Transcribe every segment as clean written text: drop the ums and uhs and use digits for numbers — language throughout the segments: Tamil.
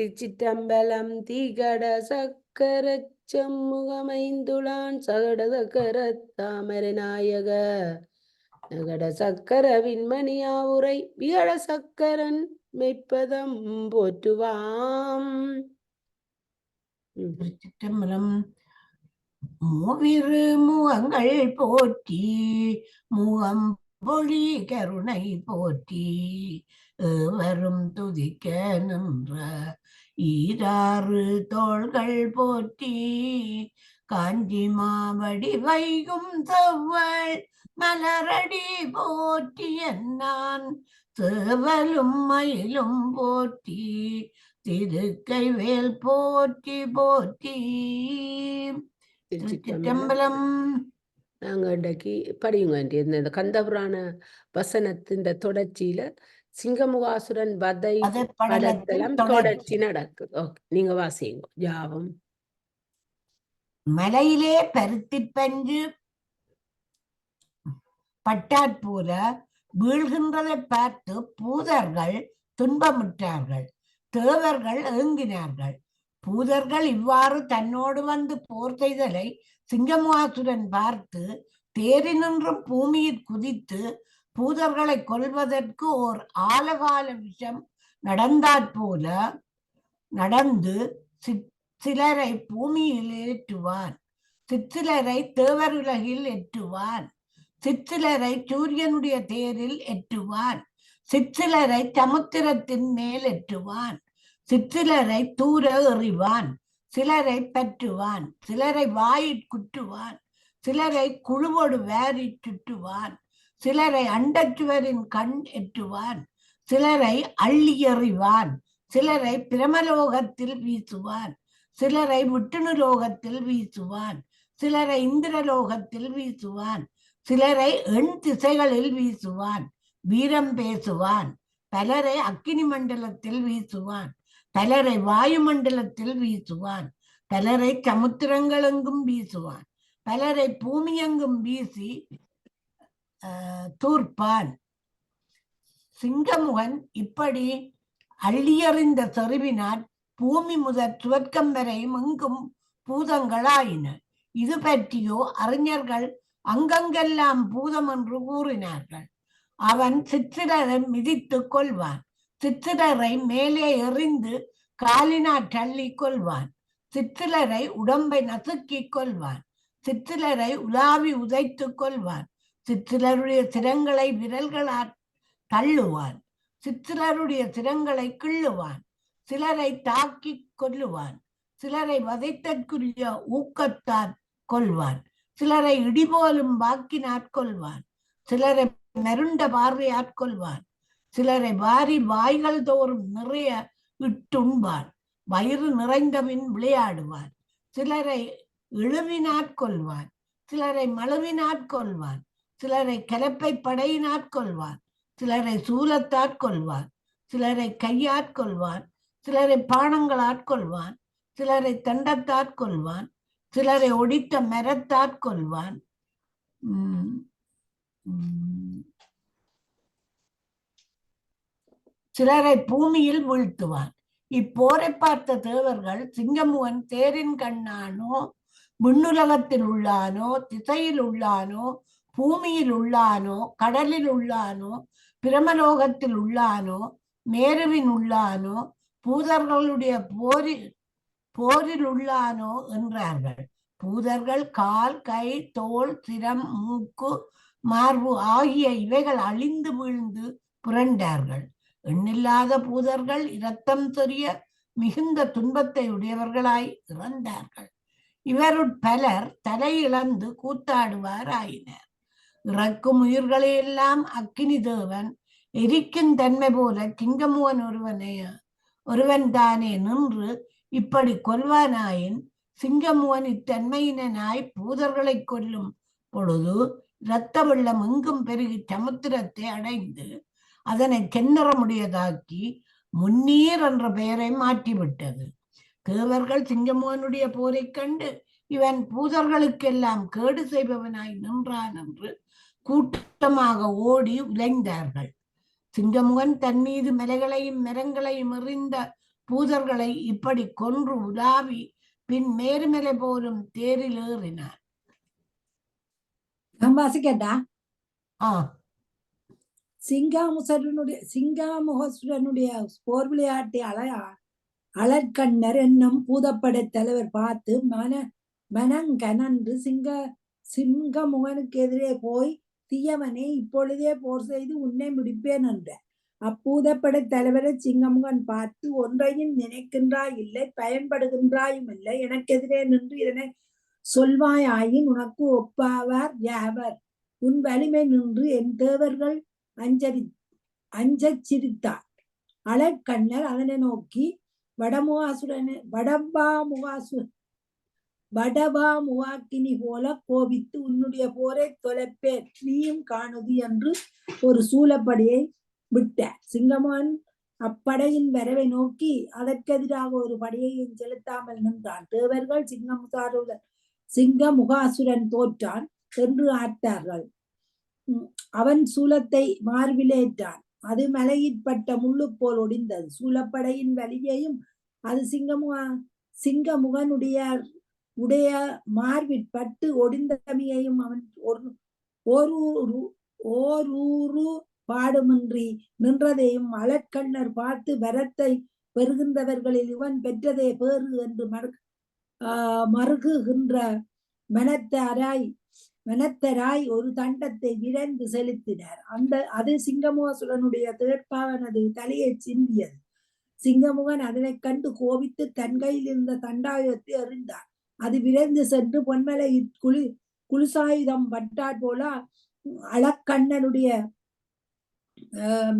திருச்சிற்றம்பலம் தீகட சக்கர செம்முகமைந்துளான் சகட சக்கர தாமரை நாயக நகட சக்கர விண்மணியாவுரை விகட சக்கரன் மெய்ப்பதம் போற்றுவாம். திருச்சிற்றம்பலம். மூவிரு முகங்கள் போற்றி முகம் பொழி கருணை போற்றி வரும் துதிக்க நின்ற ஈராறு தோள்கள் போற்றி காஞ்சி மாவடி வைகும் செவ்வள் மலரடி போற்றி என்னான் சேவலும் மயிலும் போற்றி திருக்கைவேல் போற்றி போற்றி. திருச்சிற்றம்பலம். நாங்க இன்றைக்கு படியுங்க இந்த கந்தபுராண வசனத்தின் தொடர்ச்சியில சிங்கமுகாசுரன் வதை படத்தலம் தொடர்ச்சி நடக்குது. ஓகே, நீங்க வாசிங்க. ஜாவம். மலையிலே பருத்தி பஞ்சு பட்டாற்போல வீழ்கின்றதை பார்த்து பூதர்கள் துன்பமுற்றார்கள். தேவர்கள் ஏங்கினார்கள். பூதர்கள் இவ்வாறு தன்னோடு வந்து போர் செய்தலை சிங்கமுகாசுரன் பார்த்து தேரினின்றும் பூமியில் குதித்து பூதர்களை கொல்வதற்கு ஓர் ஆலகால விஷம் நடந்தாற்போல நடந்து சிலரை பூமியில் ஏற்றுவான், சிற்சிலரை தேவருலகில் ஏற்றுவான், சிற்சிலரை சூரியனுடைய தேரில் ஏற்றுவான், சிற்சிலரை சமுத்திரத்தின் மேல் ஏற்றுவான், சிற்சிலரை தூர எறிவான், சிலரை பற்றுவான், சிலரை வாயிற் குற்றுவான், சிலரை குழுவோடு வாரி சுற்றுவான், சிலரை அண்டச்சுவரின் கண் எற்றுவான், சிலரை அள்ளி எறிவான், சிலரை பிரமலோகத்தில் வீசுவான், சிலரை விட்டுணுலோகத்தில் வீசுவான், சிலரை இந்திரலோகத்தில் வீசுவான், சிலரை எண் திசைகளில் வீசுவான், வீரம் பேசுவான், பலரை அக்கினி மண்டலத்தில் வீசுவான், பலரை வாயுமண்டலத்தில் வீசுவான், பலரை சமுத்திரங்களெங்கும் வீசுவான், பலரை பூமியெங்கும் வீசி தூர்ப்பான். சிங்கமுகன் இப்படி அள்ளியறிந்த செறிவினால் பூமி முதற் சுவர்க்கம் வரையும் எங்கும் பூதங்களாயின. இது பற்றியோ அறிஞர்கள் அங்கங்கெல்லாம் பூதம் என்று கூறினார்கள். அவன் சித்திரரை மிதித்து கொள்வான், சித்திரரை மேலே எறிந்து காலினால் தள்ளி கொள்வான், சித்திரரை உடம்பை நசுக்கிக் கொள்வான், சித்திரரை உலாவி உதைத்து கொள்வான், சித்திரருடைய சிரங்களை விரல்களால் தள்ளுவான், சித்திரருடைய சிரங்களை கிள்ளுவான், சிலரை தாக்கி கொல்லுவான், சிலரை வதைத்தற்குரிய ஊக்கத்தால் கொள்வான், சிலரை இடிபோலும் வாக்கினாற் கொள்வான், சிலரை மருண்ட பார்வையாற் கொள்வான், சிலரை வாரி வாய்கள் தோறும் நிறைய இட்டுண்பான், வயிறு நிறைந்தபின் விளையாடுவான், சிலரை இழுவினாற் கொள்வான், சிலரை மழுவினாற் கொள்வான், சிலரை கலப்பை படையினாற் கொள்வான், சிலரை சூலத்தாற் கொள்வான், சிலரை கையாற் கொள்வான், சிலரை பானங்களாற் கொள்வான், சிலரை தண்டத்தாற் கொள்வான், சிலரை ஒடித்த மரத்தாற் கொள்வான், சிலரை பூமியில் வீழ்த்துவான். இப்போரை பார்த்த தேவர்கள் சிங்கமுகன் தேரின் கண்ணானோ, விண்ணுலகத்தில் உள்ளானோ, திசையில் உள்ளானோ, பூமியில் உள்ளானோ, கடலில் உள்ளானோ, பிரமலோகத்தில் உள்ளானோ, மேருவின் உள்ளானோ, பூதர்களுடைய போரில் உள்ளானோ என்றார்கள். பூதர்கள் கால், கை, தோல், சிரம், மூக்கு, மார்பு ஆகிய இவைகள் அழிந்து வீழ்ந்து புரண்டார்கள். எண்ணில்லாத பூதர்கள் இரத்தம் சொரிய மிகுந்த துன்பத்தை உடையவர்களாய் இறந்தார்கள். இவருட் பலர் தலை இழந்து கூத்தாடுவாராயினர். இறக்கும் உயிர்களையெல்லாம் அக்கினி தேவன் எரிக்கும் தன்மை போல சிங்கமுகன் ஒருவன் தானே நின்று இப்படி கொல்வானாயின், சிங்கமுகன் இத்தன்மையினாய் பூதர்களை கொல்லும் பொழுது இரத்த வெள்ளம் எங்கும் பெருகி சமுத்திரத்தை அடைந்து அதனை செந்நிறமுடையதாக்கி முன்னீர் என்ற பெயரை மாற்றிவிட்டது. தேவர்கள் சிங்கமுகனுடைய போரை கண்டு இவன் பூதர்களுக்கெல்லாம் கேடு செய்பவனாய் நின்றான் என்று கூட்டமாக ஓடி உலைந்தார்கள். சிங்கமுகன் தன் மீது மலைகளையும் மரங்களையும் எறிந்த பூதர்களை இப்படி கொன்று உலாவி பின் மேருமலை போலும் தேரில் ஏறினார். நான் வாசிக்கட்டா? சிங்காமுகசுரனுடைய போர் விளையாட்டை அழற்கண்ணர் என்னும் பூதப்படை தலைவர் பார்த்து மனங்கனன்று சிங்கமுகனுக்கு எதிரே போய் தீயவனே இப்பொழுதே போர் செய்து உன்னை முடிப்பேன் என்ற. அப்பூதப்படை தலைவரை சிங்கமுகன் பார்த்து, ஒன்றையும் நினைக்கின்றாய் இல்லை, பயன்படுகின்றாயும் இல்லை, எனக்கு எதிரே நின்று இதனை சொல்வாயாயின் உனக்கு ஒப்பாவார் யாவர்? உன் வலிமை நின்று என் தேவர்கள் அஞ்சச் சிரித்தார். அழற்கண்ணர் அதனை நோக்கி வடபாமுகாக்கினி போல கோபித்து, உன்னுடைய போரை தொலைப்பேன், நீயும் காணுதி என்று ஒரு சூலப்படையை விட்டார். சிங்கமான் அப்படையின் வரவை நோக்கி அதற்கெதிராக ஒரு படையையும் செலுத்தாமல் நின்றான். தேவர்கள் சிங்கமுகாசுரன் தோற்றான் என்று ஆர்த்தார்கள். அவன் சூலத்தை மார்பிலேற்றான். அது மலையிற்பட்ட முள்ளு போல் ஒடிந்தது. சூலப்படையின் வலியையும் அது சிங்கமுகனுடைய மார்பிற்பட்டு ஒடிந்தமையையும் அவன் ஓரூரு பாடுமின்றி நின்றதையும் அழற்கண்ணர் பார்த்து, வரத்தை பெறுகின்றவர்களில் இவன் பெற்றதே பேறு என்று மறுகுகின்ற மனத்தராய் ஒரு தண்டத்தை விரைந்து செலுத்தினார். அது சிங்கமுகசுரனுடைய தேர்ப்பாவனது தலையை சிந்தியது. சிங்கமுகன் அதனை கண்டு கோபித்து தன் கையில் இருந்த தண்டாயுதத்தை எறிந்தார். அது விரைந்து சென்று பொன்மலையில் குளிசாயுதம் பட்டாற் போல அழற்கண்ணனுடைய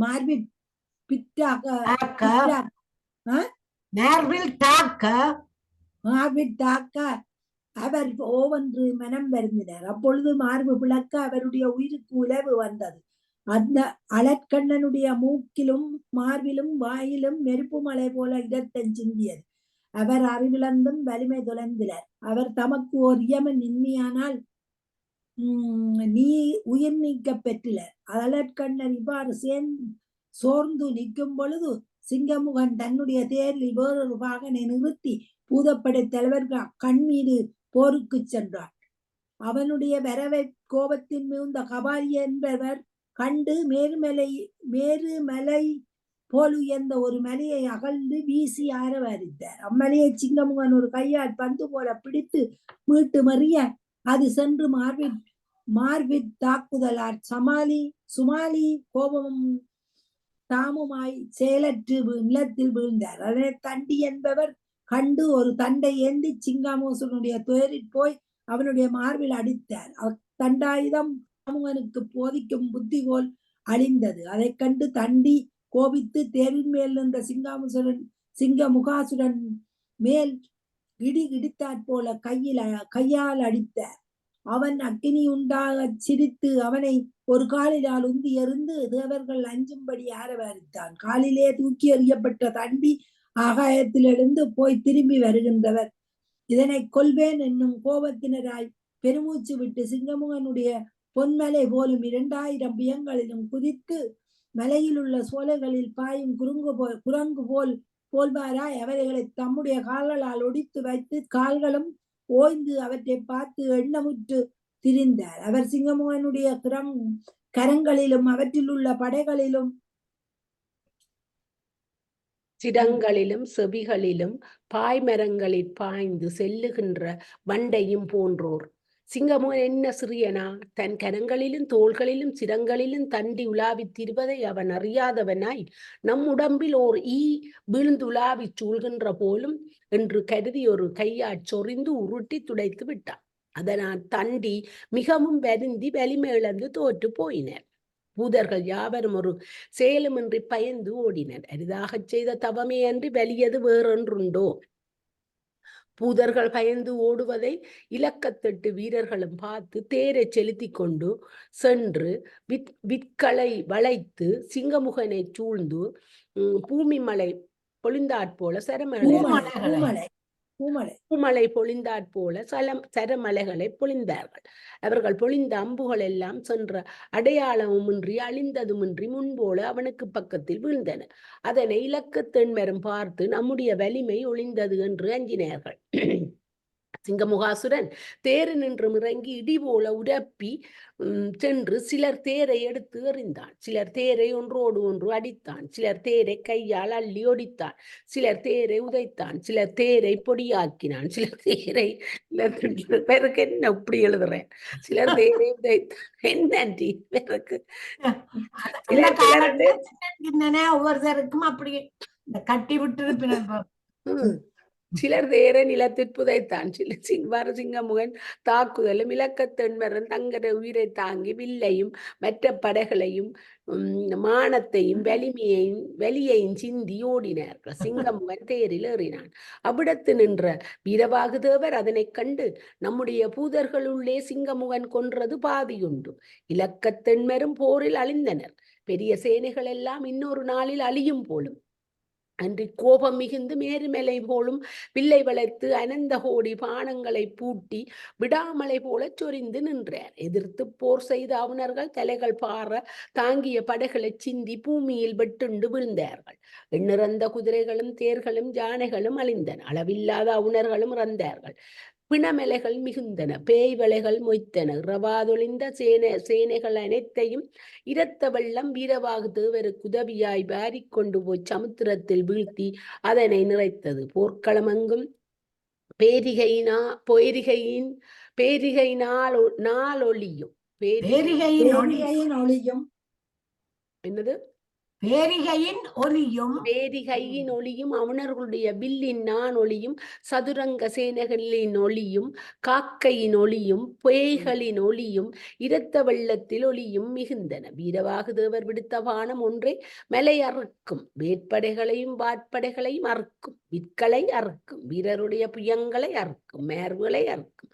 மார்பில் தாக்க அவர் ஓவென்று மனம் வருந்தினார். அப்பொழுது மார்பு பிளக்க அவருடைய உயிருக்கு உலவு வந்தது. அந்த அழற்கண்ணனுடைய மூக்கிலும் மார்பிலும் வாயிலும் நெருப்பு மலை போல இடத்தன் சிந்தியது. அவர் அறிவிழந்தும் வலிமை தொலைந்தினர். அவர் தமக்கு ஓர் இயமன் இன்மையானால் நீ உயிர் நீக்க பெற்றிலர். அழற்கண்ணர் இவ்வாறு சோர்ந்து நிற்கும் பொழுது சிங்கமுகன் தன்னுடைய தேரில் வேறொரு பாகனை நிறுத்தி பூதப்படை தலைவர்கள் கண் மீது போருக்கு சென்றார். அவனுடைய வரவை கோபத்தின் மிகுந்த கபாலி என்பவர் கண்டு மேருமலை போல் உயர்ந்த ஒரு மலையை அகழ்ந்து வீசி ஆரவாரித்தார். அம்மலையை சிங்கமுகன் ஒரு கையால் பந்து போல பிடித்து மீட்டு மறிய அது சென்று மார்பிற் தாக்குதலால் சுமாலி கோபமும் தாமுமாய் செயலற்று நிலத்தில் வீழ்ந்தார். அதனை தண்டி என்பவர் கண்டு ஒரு தண்டை ஏந்தி சிங்கமுகனுடைய துயரில் போய் அவனுடைய மார்பில் அடித்தார். தண்டாயுதம் சிங்கமுகனுக்கு போதிக்கும் புத்திகோல் அழிந்தது. அதை கண்டு தண்டி கோபித்து தேரின் மேல் நின்ற சிங்கமுகாசுரன் மேல் இடித்தாற் போல கையால் அடித்தார். அவன் அக்கினி உண்டாக சிரித்து அவனை ஒரு காலிலால் உந்தி எறிந்து தேவர்கள் அஞ்சும்படி ஆரவாரித்தான். காலிலே தூக்கி எறியப்பட்ட தண்டி ஆகாயத்திலிருந்து போய் திரும்பி வருகின்றவர் இதனை கொல்வேன் என்னும் கோபத்தினராய் பெருமூச்சு விட்டு சிங்கமுகனுடைய பொன்மலை போலும் 2000 பியங்களிலும் குதித்து மலையில் உள்ள சோலைகளில் பாயும் குரங்கு போல்வாராய் அவர்களை தம்முடைய கால்களால் ஒடித்து வைத்து கால்களும் ஓய்ந்து அவற்றை பார்த்து எண்ணமுற்று திரிந்தார். அவர் சிங்கமுகனுடைய கரங்களிலும் அவற்றில் உள்ள படைகளிலும் சிடங்களிலும் செவிகளிலும் பாய்மரங்களில் பாய்ந்து செல்லுகின்ற வண்டையும் போன்றோர். சிங்கமுகன் என்ன சிறியனா? தன் கரங்களிலும் தோள்களிலும் சிரங்களிலும் தண்டி உலாவித் திரிவதை அவன் அறியாதவனாய் நம் உடம்பில் ஓர் வீழ்ந்துலாவிச் சூழ்கின்ற போலும் என்று கருதி ஒரு கையாற் சொறிந்து உருட்டி துடைத்து விட்டான். அதனால் தண்டி மிகவும் வருந்தி வலிமை இழந்து தோற்று போயினர். பூதர்கள் யாவரும் ஒரு செயலுமின்றி பயந்து ஓடினர். அரிதாகச் செய்த தவமே அன்றி வலியது வேறொன்றுண்டோ? பூதர்கள் பயந்து ஓடுவதை இலக்கத்திட்டு வீரர்களும் பார்த்து தேரை செலுத்தி கொண்டு சென்று விற்களை வளைத்து சிங்கமுகனை சூழ்ந்து பூமி மலை பொழிந்தாற் போல பூமலை பூமழை பொழிந்தாற் போல சரமலைகளை பொழிந்தார்கள். அவர்கள் பொழிந்த அம்புகள் எல்லாம் சென்ற அடையாளமுமின்றி அழிந்ததுமின்றி முன்போல அவனுக்கு பக்கத்தில் வீழ்ந்தன. அதனை இலக்குத் தென்மரும் பார்த்து நம்முடைய வலிமை ஒளிந்தது என்று அஞ்சினார்கள். சிங்கமுகாசுரன் தேரு நின்று இறங்கி இடி போல உரப்பி சென்று சிலர் தேரை எடுத்து எறிந்தான். சிலர் தேரை ஒன்றோடு ஒன்று அடித்தான். சிலர் தேரை கையால் அள்ளி ஒடித்தான். சிலர் தேரை உதைத்தான். சிலர் தேரை பொடியாக்கினான். சிலர் தேரை பேருக்கு என்ன இப்படி எழுதுறேன். சிலர் தேரை உதைத்தான். என்னன்றி பேருக்கு ஒவ்வொருத்தருக்கும் அப்படி கட்டி விட்டு சிலர் தேர நிலத்தில் புதைத்தான். சிங்கமுகன் தாக்குதலும் இலக்கத்தென்மரன் தங்கட உயிரை தாங்கி வில்லையும் மற்ற படைகளையும் மானத்தையும் வலியையும் சிந்தி ஓடினார்கள். சிங்கமுகன் தேரில் ஏறினான். அவ்விடத்து நின்ற வீரவாகுதேவர் அதனை கண்டு, நம்முடைய பூதர்களுள்ளே சிங்கமுகன் கொன்றது பாதியுண்டு. இலக்கத்தென்மரும் போரில் அழிந்தனர். பெரிய சேனைகள் எல்லாம் இன்னொரு நாளில் அழியும் போலும். அன்றி கோபம் மிகுந்து மேருமலை போலும் வில்லை வளைத்து அனந்த கோடி பானங்களை பூட்டி விடாமலை போல சொரிந்து நின்றார். எதிர்த்து போர் செய்த அவுணர்கள் தலைகள் பாற தாங்கிய படைகளை சிந்தி பூமியில் வெட்டுண்டு விழுந்தார்கள். எண்ணிறந்த குதிரைகளும் தேர்களும் யானைகளும் அழிந்தன. அளவில்லாத அவுணர்களும் இறந்தார்கள். பிணமலைகள் மிகுந்தன. பேய் வலைகள் மொய்த்தன. இரவாதொழிந்த சேனைகள் அனைத்தையும் இரத்த வெள்ளம் வீரவாகுதேவருக்கு உதவியாய் வாரிக்கொண்டு போய் சமுத்திரத்தில் வீழ்த்தி அதனை நிறைத்தது. போர்க்களமெங்கும் ஒளியும் என்னது பேரிகையின் ஒளியும் அவுணர்களுடைய வில்லின் நான் ஒளியும் சதுரங்க சேனைகளின் ஒளியும் காக்கையின் ஒளியும் பேய்களின் ஒளியும் இரத்த வெள்ளத்தில் ஒளியும் மிகுந்தன. வீரவாகுதேவர் விடுத்த பானம் ஒன்றே மலை அறுக்கும். வேட்படைகளையும் வாட்படைகளையும் அறுக்கும். விற்களை அறுக்கும். வீரருடைய புயங்களை அறுக்கும். மேர்வுகளை அறுக்கும்.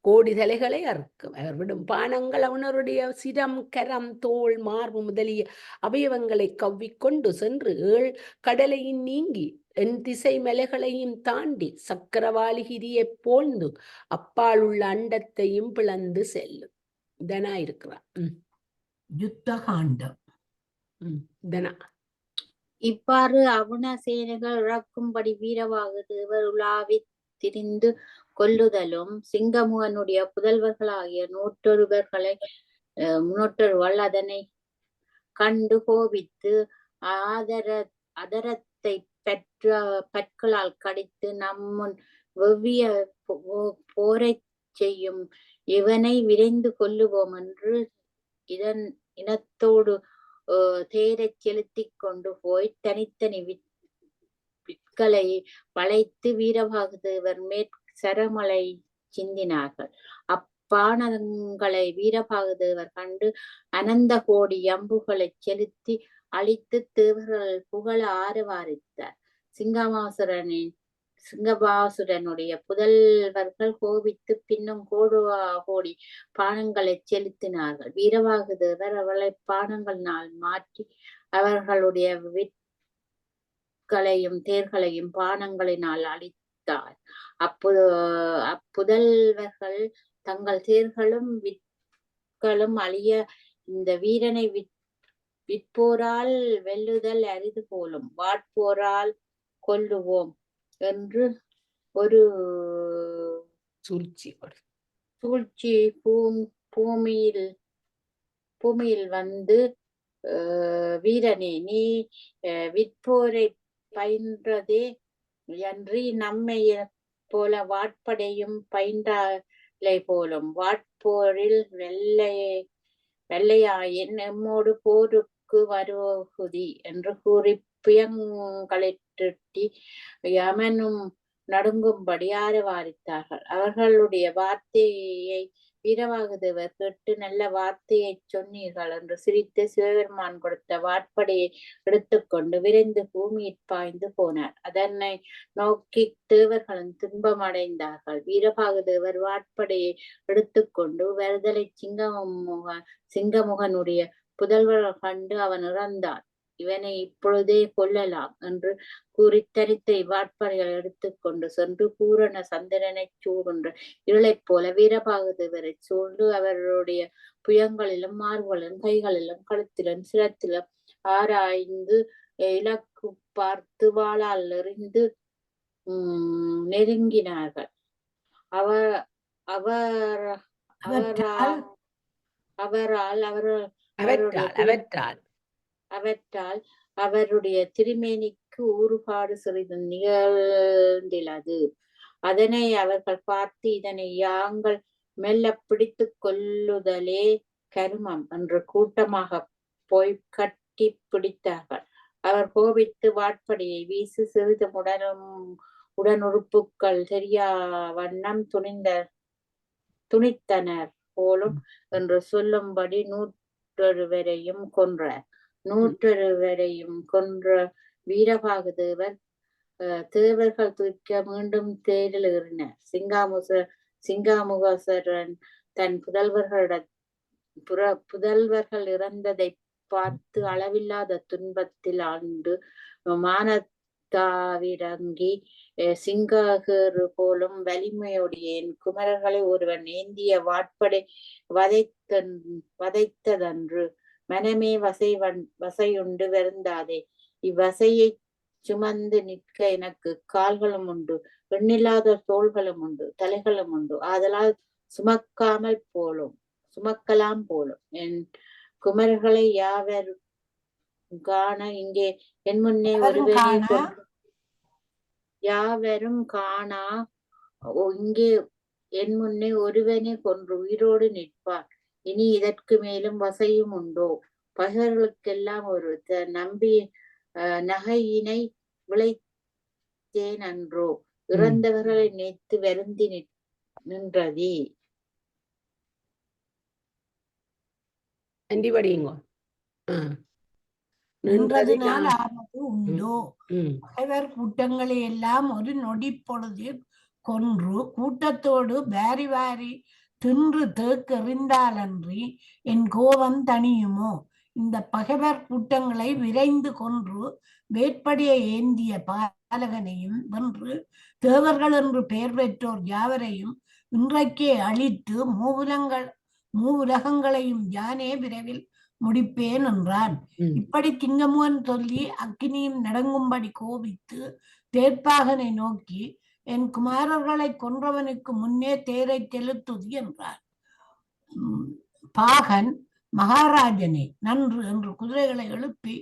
கோடி தலைகளை அறுக்கும். அவர் விடும் பானங்கள் அவனருடைய சிரம் கரம் தோல் மார்பு முதலிய அவயவங்களை கவ்விக்கொண்டு சென்று 7 கடலையும் நீங்கி என் திசை மலைகளையும் தாண்டி சக்கரவாளிகிரியை போழ்ந்து அப்பால் உள்ள அண்டத்தையும் பிளந்து செல்லும். தனா இருக்கிறான். யுத்த காண்டம். தனா இவ்வாறு அவுண சேனைகள் இறக்கும்படி வீரவாகுதேவர் உலாவி திரிந்து கொல்லுதலும் சிங்கமுகனுடைய புதல்வர்களாகிய 101 அதனை கண்டு கோபித்து அதரத்தை பற்களால் கடித்து நம்முன் வெவ்விய போரை செய்யும் இவனை விரைந்து கொல்லுவோம் என்று இனத்தோடு தேரை செலுத்தி கொண்டு போய் தனித்தனி விற்களை வளைத்து வீரவாகுதேவர் சரமலை சிந்தினார்கள். அப்பானங்களை வீரவாகுதேவர் கண்டு அனந்த கோடி அம்புகளை செலுத்தி அழித்து தேவர்கள் புகழ ஆரவாரித்தார். சிங்கபாசுரனுடைய புதல்வர்கள் கோபித்து பின்னும் கோடி பானங்களை செலுத்தினார்கள். வீரவாகுதேவர் அவளை பானங்களினால் மாற்றி அவர்களுடைய விற்களையும் தேர்களையும் பானங்களினால் அழித்தார். அப்புதல்வர்கள் தங்கள் தேர்களும் விற்களும் அழிய இந்த வீரனை விற்போரால் வெல்லுதல் அரிது போலும், வாட்போரால் கொல்லுவோம் என்று ஒரு சூழ்ச்சி பூமியில் வந்து, வீரனே, நீ விற்போரை பயின்றதே அன்றி நம்மை போல வாட்படையும் பயின்றாலை போலும். வாட்போரில் வெள்ளையாயின் எம்மோடு போருக்கு வருகுதி என்று கூறி புயங்களிட்டி யமனும் நடுங்கும்படி ஆரவாரித்தார்கள். அவர்களுடைய வார்த்தையை வீரவாகுதேவர் கேட்டு நல்ல வார்த்தையை சொன்னீர்கள் என்று சிரித்து சிவபெருமான் கொடுத்த வாட்படையை எடுத்துக்கொண்டு விரைந்து பூமியில் பாய்ந்து போனார். அதனை நோக்கி தேவர்களும் துன்பமடைந்தார்கள். வீரவாகுதேவர் வாட்படையை எடுத்துக்கொண்டு வருதலை சிங்கமுகனுடைய புதல்வர்கள் கண்டு அவன் இறந்தான். இவனை இப்பொழுதே கொல்லலாம் என்று கூறி தனித்தை வாட்பாறைகள் எடுத்துக்கொண்டு சென்று பூரண சந்திரனை சூழ்கின்ற இருளைப் போல வீரபாகுதேவரை சூழ்ந்து அவருடைய புயங்களிலும் மார்புகளிலும் கைகளிலும் கழுத்திலும் சிரத்திலும் ஆராய்ந்து இலக்கு பார்த்து வாளால் எறிந்து நெருங்கினார்கள். அவர் அவர் அவற்றால் அவரால் அவருடைய திருமேனிக்கு ஊறுபாடு சிறிது நிகழ்ந்திலது. அதனை அவர்கள் பார்த்து, இதனை யாங்கள் மெல்ல பிடித்து கொள்ளுதலே கருமம் என்று கூட்டமாக போய் கட்டி பிடித்தார்கள். அவர் கோபித்து வாட்படியை வீசி சிறிது உடனுறுப்புக்கள் தெரியா வண்ணம் துணித்தனர் போலும் என்று சொல்லும்படி 101 கொன்றார். 101 கொன்ற வீரபாகுதேவர் தேவர்கள் தூக்க மீண்டும் தேரில் ஏறினார். சிங்காமுகசரன் தன் புதல்வர்கள் இறந்ததை பார்த்து அளவில்லாத துன்பத்தில் ஆண்டு மானத்தாவிறங்கி சிங்ககேறு போலும் வலிமையுடைய என் குமரர்களை ஒருவன் ஏந்திய வாட்படை வதைத்ததன்று. மனமே வசையுண்டு வருந்தாதே, இவ்வசையை சுமந்து நிற்க எனக்கு கால்களும் உண்டு, எண்ணில்லாத தோள்களும் உண்டு, தலைகளும் உண்டு. ஆதலால் சுமக்கலாம் போலும் என் குமரர்களை யாவரும் காண இங்கே என் முன்னே ஒருவனே இங்கே என் முன்னே ஒருவனே கொன்று உயிரோடு நிற்பார். இனி இதற்கு மேலும் வசையும் உண்டோ? பகைவர்களுக்கெல்லாம் ஒரு நம்பி நகையினை விளைத்தேன் அன்றோ? இறந்தவர்களை நினைத்து வருந்தி நின்றதே. நின்றதினால் ஆபத்து உண்டோ? பகைவர் கூட்டங்களை எல்லாம் ஒரு நொடி பொழுதில் கொன்று கூட்டத்தோடு வாரி வாரி தின்று தேக்கெறிந்தாலன்றி என் கோபம் தணியுமோ? இந்த பகைவர் கூட்டங்களை விரைந்து கொன்று வேட்படியை ஏந்திய பாலகனையும் வென்று தேவர்கள் என்று பெயர் பெற்றோர் யாவரையும் இன்றைக்கே அழித்து மூவுலகங்களையும் யானே விரைவில் முடிப்பேன் என்றான். இப்படி சிங்கமுகன் சொல்லி அக்கினியும் நடங்கும்படி கோபித்து தேர்ப்பாகனை நோக்கி, என் குமாரர்களை கொன்றவனுக்கு முன்னே தேரை செலுத்துதி என்றார். பாகன், மகாராஜனே நன்று என்று குதிரைகளை எழுப்பி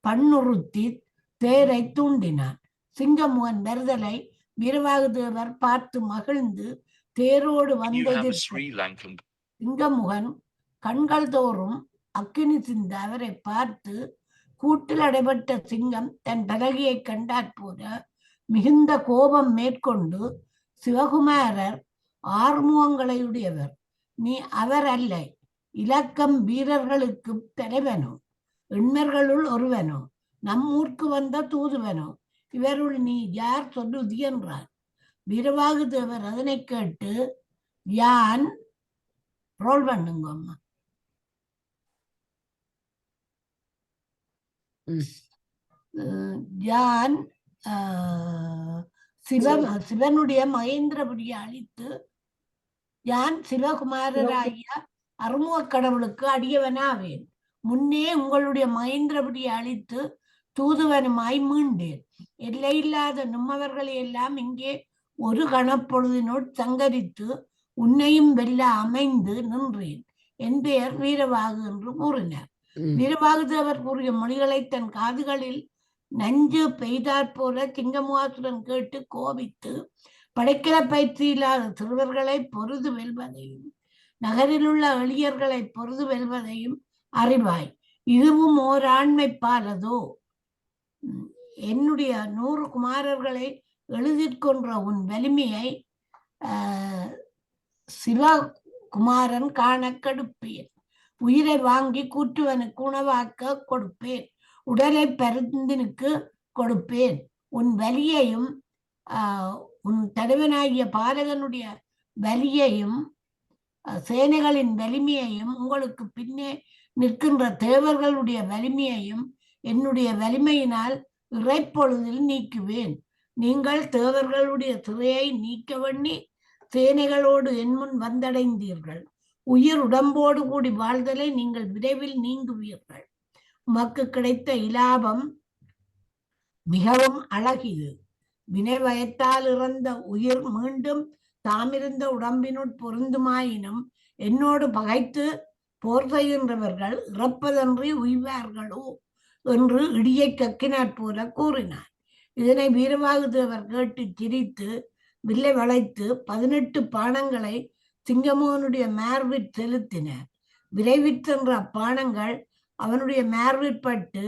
பண்ணுறுத்தி தேரை தூண்டினான். சிங்கமுகன் வருதலை வீரபாகுதேவர் பார்த்து மகிழ்ந்து தேரோடு வந்தது. சிங்கமுகன் கண்கள் தோறும் அக்கினி சிந்த அவரை பார்த்து, கூட்டில் அடைபட்ட சிங்கம் தன் பலகையை கண்டாற் போல மிகுந்த கோபம் மேற்கொண்டு, சிவகுமாரர் ஆறுமுகங்களையுடையவர், நீ அவர் அல்ல, இலக்கம் வீரர்களுக்கு தலைவனோ, எண்மர்களுள் ஒருவனோ, நம்மூர்க்கு வந்த தூதுவனோ, இவருள் நீ யார் சொல்லுதி என்றார். வீரபாகுதேவர் அதனை கேட்டு, யான் ரோல் பண்ணுங்க அம்மா, யான் சிவனுடைய மகேந்திரபுரியை அழித்து யான் சிவகுமாரராகிய அருமுக கடவுளுக்கு அடியவனாவேன். முன்னே உங்களுடைய மகேந்திரபுரியை அழித்து தூதுவனுமாய் மீண்டேன். எல்லையில்லாத நம்மவர்களை எல்லாம் இங்கே ஒரு கணப்பொழுதினோடு சங்கரித்து உன்னையும் வெல்ல அமைந்து நின்றேன். என் பெயர் வீரபாகு என்று கூறினார். வீரபாகுதேவர் கூறிய மொழிகளை தன் காதுகளில் நஞ்சு பெய்தாற் போல சிங்கமுகாசுரன் கேட்டு கோபித்து, படைக்கல பயிற்சி இல்லாத சிறுவர்களை பொருது வெல்வதையும் நகரில் உள்ள எளியர்களை பொருது வெல்வதையும் அறிவாய். இதுவும் ஓர் ஆண்மைப்பாலதோ? என்னுடைய 100 குமாரர்களை எழுதிக்கொன்ற உன் வலிமையை சிவகுமாரன் காண கெடுப்பேன். உயிரை வாங்கி கூற்றுவனுக்கு உணவாக்க கொடுப்பேன். உடலை பருந்தினுக்கு கொடுப்பேன். உன் வலியையும் உன் தலைவனாகிய பாலகனுடைய வலியையும் சேனைகளின் வலிமையையும் உங்களுக்கு பின்னே நிற்கின்ற தேவர்களுடைய வலிமையையும் என்னுடைய வலிமையினால் இறைப்பொழுதில் நீக்குவேன். நீங்கள் தேவர்களுடைய திரையை நீக்க வேண்டி சேனைகளோடு என் முன் வந்தடைந்தீர்கள். உயிர் உடம்போடு கூடி வாழ்தலை நீங்கள் விரைவில் நீங்குவீர்கள். உமக்கு கிடைத்த இலாபம் மிகவும் அழகிது. வினை வயத்தால் இறந்த உயிர் மீண்டும் தாமிருந்த உடம்பினுட் பொருந்துமாயினும் என்னோடு பகைத்து போர் செய்கின்றவர்கள் இறப்பதன்றி உய்வார்களோ என்று இடியை கக்கினாற் போல கூறினார். இதனை வீரவாகு தேவர் கேட்டு சிரித்து வில்லை வளைத்து 18 பானங்களை சிங்கமோனுடைய மார்பிற் செலுத்தினார். விரைவிற் சென்ற அப்பானங்கள் அவனுடைய மார்பிற்பட்டு